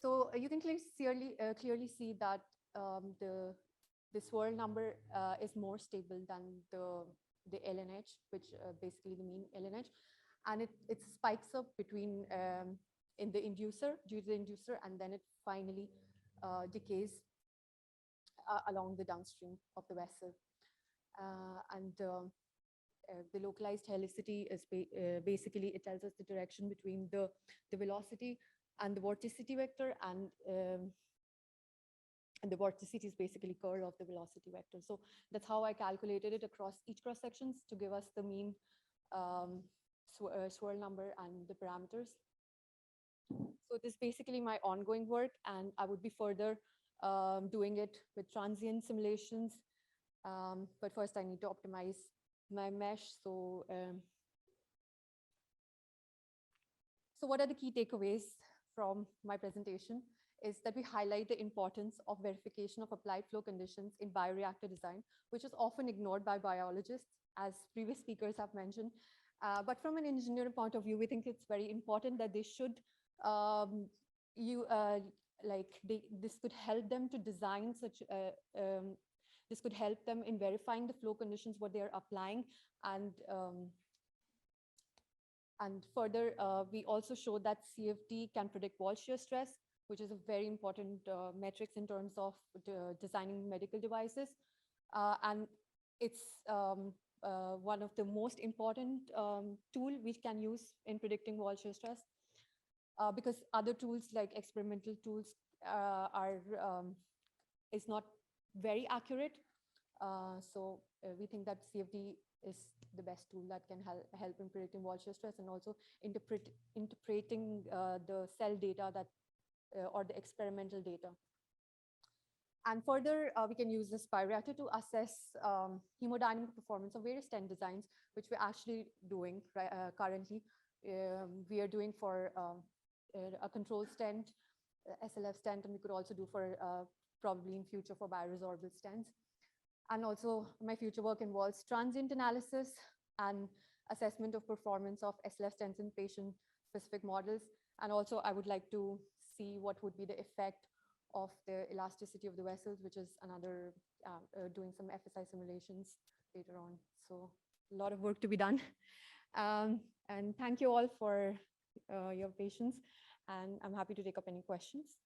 So you can clearly see that the swirl number is more stable than the LNH, which basically the mean LNH. And it spikes up between in the inducer, due to the inducer, and then it finally decays along the downstream of the vessel. The localized helicity is basically, it tells us the direction between the velocity and the vorticity vector, and the vorticity is basically curl of the velocity vector. So that's how I calculated it across each cross sections to give us the mean swirl number and the parameters. So this is basically my ongoing work, and I would be further doing it with transient simulations. But first I need to optimize my mesh. So what are the key takeaways from my presentation? Is that we highlight the importance of verification of applied flow conditions in bioreactor design, which is often ignored by biologists, as previous speakers have mentioned. But from an engineering point of view, we think it's very important that they should, this could help them to design such, this could help them in verifying the flow conditions, what they're applying. And further, we also show that CFD can predict wall shear stress, which is a very important metrics in terms of designing medical devices. And it's one of the most important tool we can use in predicting wall shear stress, because other tools like experimental tools is not very accurate. So we think that CFD is the best tool that can help in predicting wall shear stress and also interpreting the cell data that or the experimental data. And further, we can use this Bioreactor to assess hemodynamic performance of various stent designs, which we're actually doing currently. We are doing for a control stent, SLF stent, and we could also do for probably in future for bioresorbable stents. And also my future work involves transient analysis and assessment of performance of SLF stents in patient-specific models. And also I would like to see what would be the effect of the elasticity of the vessels, which is another, doing some FSI simulations later on. So a lot of work to be done. And thank you all for your patience. And I'm happy to take up any questions.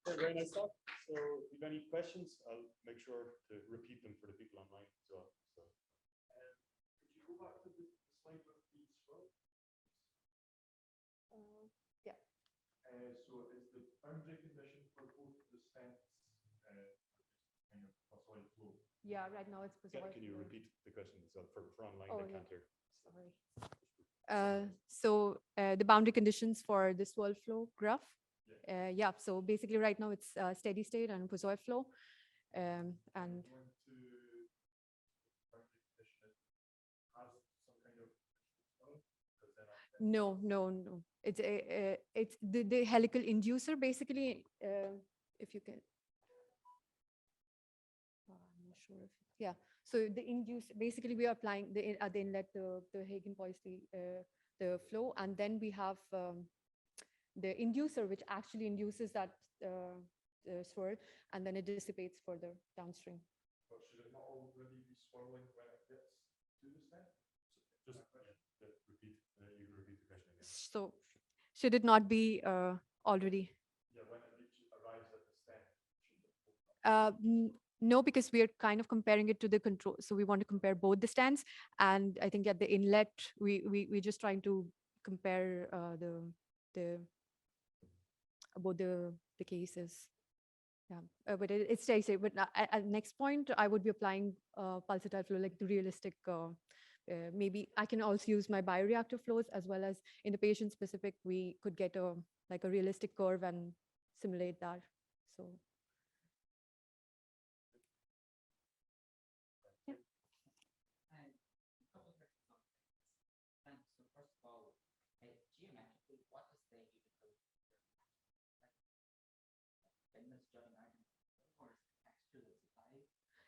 Very nice talk. So if you have any questions, I'll make sure to repeat them for the people online as well. So, could you go back to the slide with the scroll? Yeah. So is the boundary condition for both the stents kind of solid flow? Yeah, right now it's bizarre. Can you repeat the question so for online? Oh, I yeah. can't hear. Sorry. So the boundary conditions for the swirl flow graph. Yeah, so basically right now it's steady state and Poiseuille flow. And no. It's the helical inducer basically. If you can, I'm not sure if yeah. So the induce basically we are applying at the inlet the Hagen-Poiseuille the flow, and then we have the inducer which actually induces that swirl, and then it dissipates further downstream. But should it not already be swirling when it gets to the stent? Just repeat. You can repeat the question again. So should it not be already? Yeah, when it arrives at the stent. No, because we are kind of comparing it to the control. So we want to compare both the stents, and I think at the inlet we're just trying to compare both the cases. Yeah, but it's steady state. But at next point, I would be applying pulsatile flow, like the realistic. Maybe I can also use my bioreactor flows as well as in the patient specific. We could get a realistic curve and simulate that. So. Yeah. So first of all, geometrically, what is the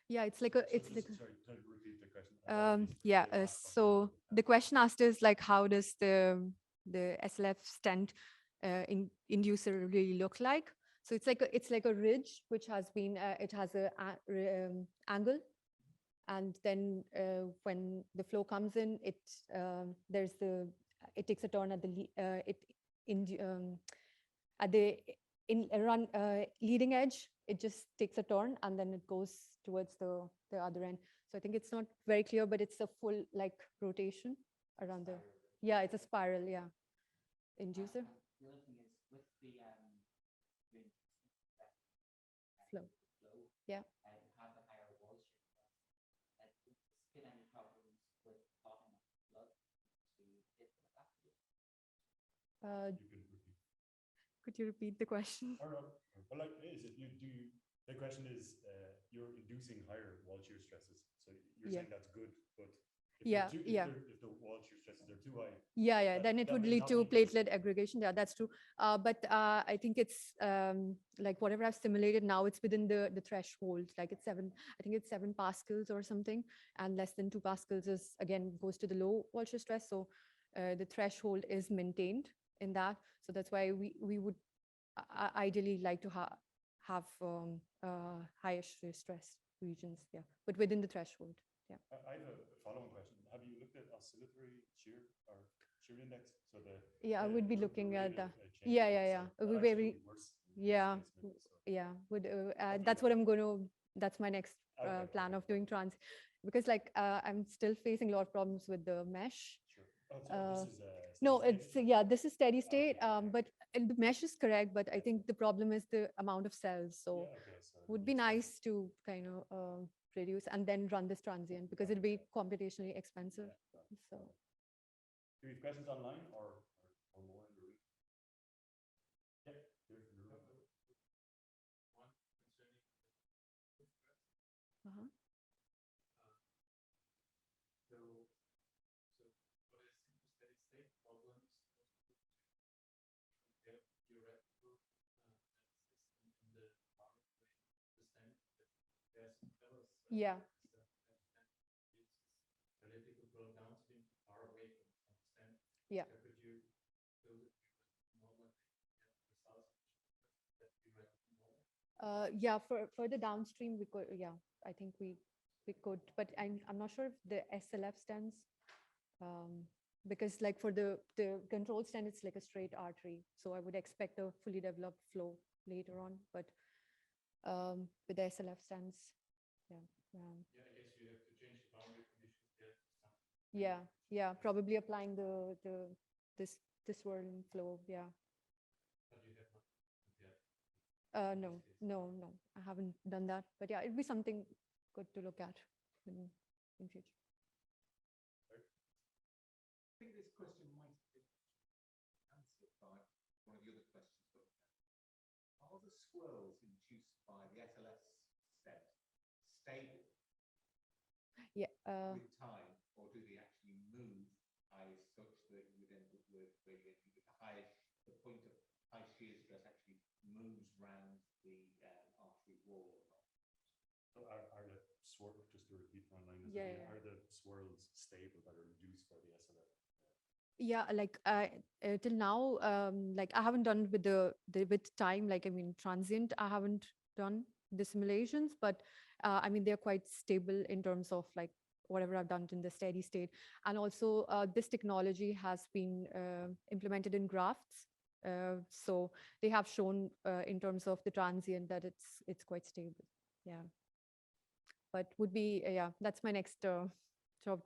yeah, it's like a Sorry, repeat the question. Yeah, so the question asked is like, how does the SLF stent inducer really look like? So it's like a ridge which has been it has a angle, and then when the flow comes in, it takes a turn at the leading edge. It just takes a turn and then it goes towards the other end. So I think it's not very clear, but it's a full like rotation around the. Yeah, it's a spiral. Yeah, inducer. The other thing is with the flow. Yeah. You have the higher wall shear. Is there any problems with clotting of blood to get that? Could you repeat the question? Well, like, is it you do? The question is, you're inducing higher wall shear stresses, so you're saying that's good, but if the wall shear stresses are too high, then it would lead to platelet aggregation. Yeah, that's true. But I think it's like whatever I've simulated now, it's within the threshold. Like it's 7 pascals or something, and less than 2 pascals is again goes to the low wall shear stress. So the threshold is maintained in that. So that's why we would ideally like to have higher stress regions, yeah, but within the threshold, yeah. I have a follow-on question. Have you looked at oscillatory shear or shear index? So I would be looking at that. Yeah. It would be very. Yeah, placement, so- yeah. Would Hopefully that's that- what I'm going to. That's my next Okay, plan okay, of doing trans, because like I'm still facing a lot of problems with the mesh. Sure. Oh, so this is No, steady it's state? yeah, this is steady Okay, state. okay. But the mesh is correct, but I Yes. think the problem is the amount of cells. So Yeah, okay, so it would would be expensive. nice to kind of reduce and then run this transient, because it'll be computationally expensive. Yeah, got it. So Do we have questions online or more in the room? Yeah, here's the room. One concerning the stress. uh-huh. So what is simple steady state problems compare theoretical system in the power way understand that there's fellows Yeah. theoretical flow downstream far away from understand. Yeah. So could you build it model and get results that theoretical model? Yeah, for the downstream we could, yeah, I think we could, but I'm not sure if the SLF stents, because like for the control stent, it's like a straight artery, so I would expect a fully developed flow later on, but with the SLF stents, yeah. Yeah, I guess you have to change the boundary conditions there. Yeah, probably applying this swirling flow, yeah. But you have not yet. No, I haven't done that, but yeah, it'd be something good to look at in future. I think this question might have been answered by one of the other questions. But are the swirls induced by the SLS stent stable Yeah. with time, or do they actually move such that you would end up with where you get the point of high shear stress actually moves round the artery wall or not? So are the swirls, just to repeat one line, Yeah. are the swirls stable that are induced by the SLF? Yeah, like till now, like I haven't done with with time, like I mean transient, I haven't done the simulations, but I mean they're quite stable in terms of like whatever I've done in the steady state, and also this technology has been implemented in grafts, so they have shown in terms of the transient that it's quite stable. Yeah, but would be yeah, that's my next job,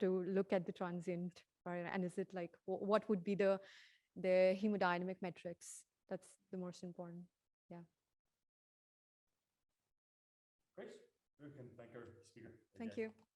to look at the transient. Right. And is it like, what would be the hemodynamic metrics? That's the most important. Yeah. Great. We can thank our speaker. Thank again. you.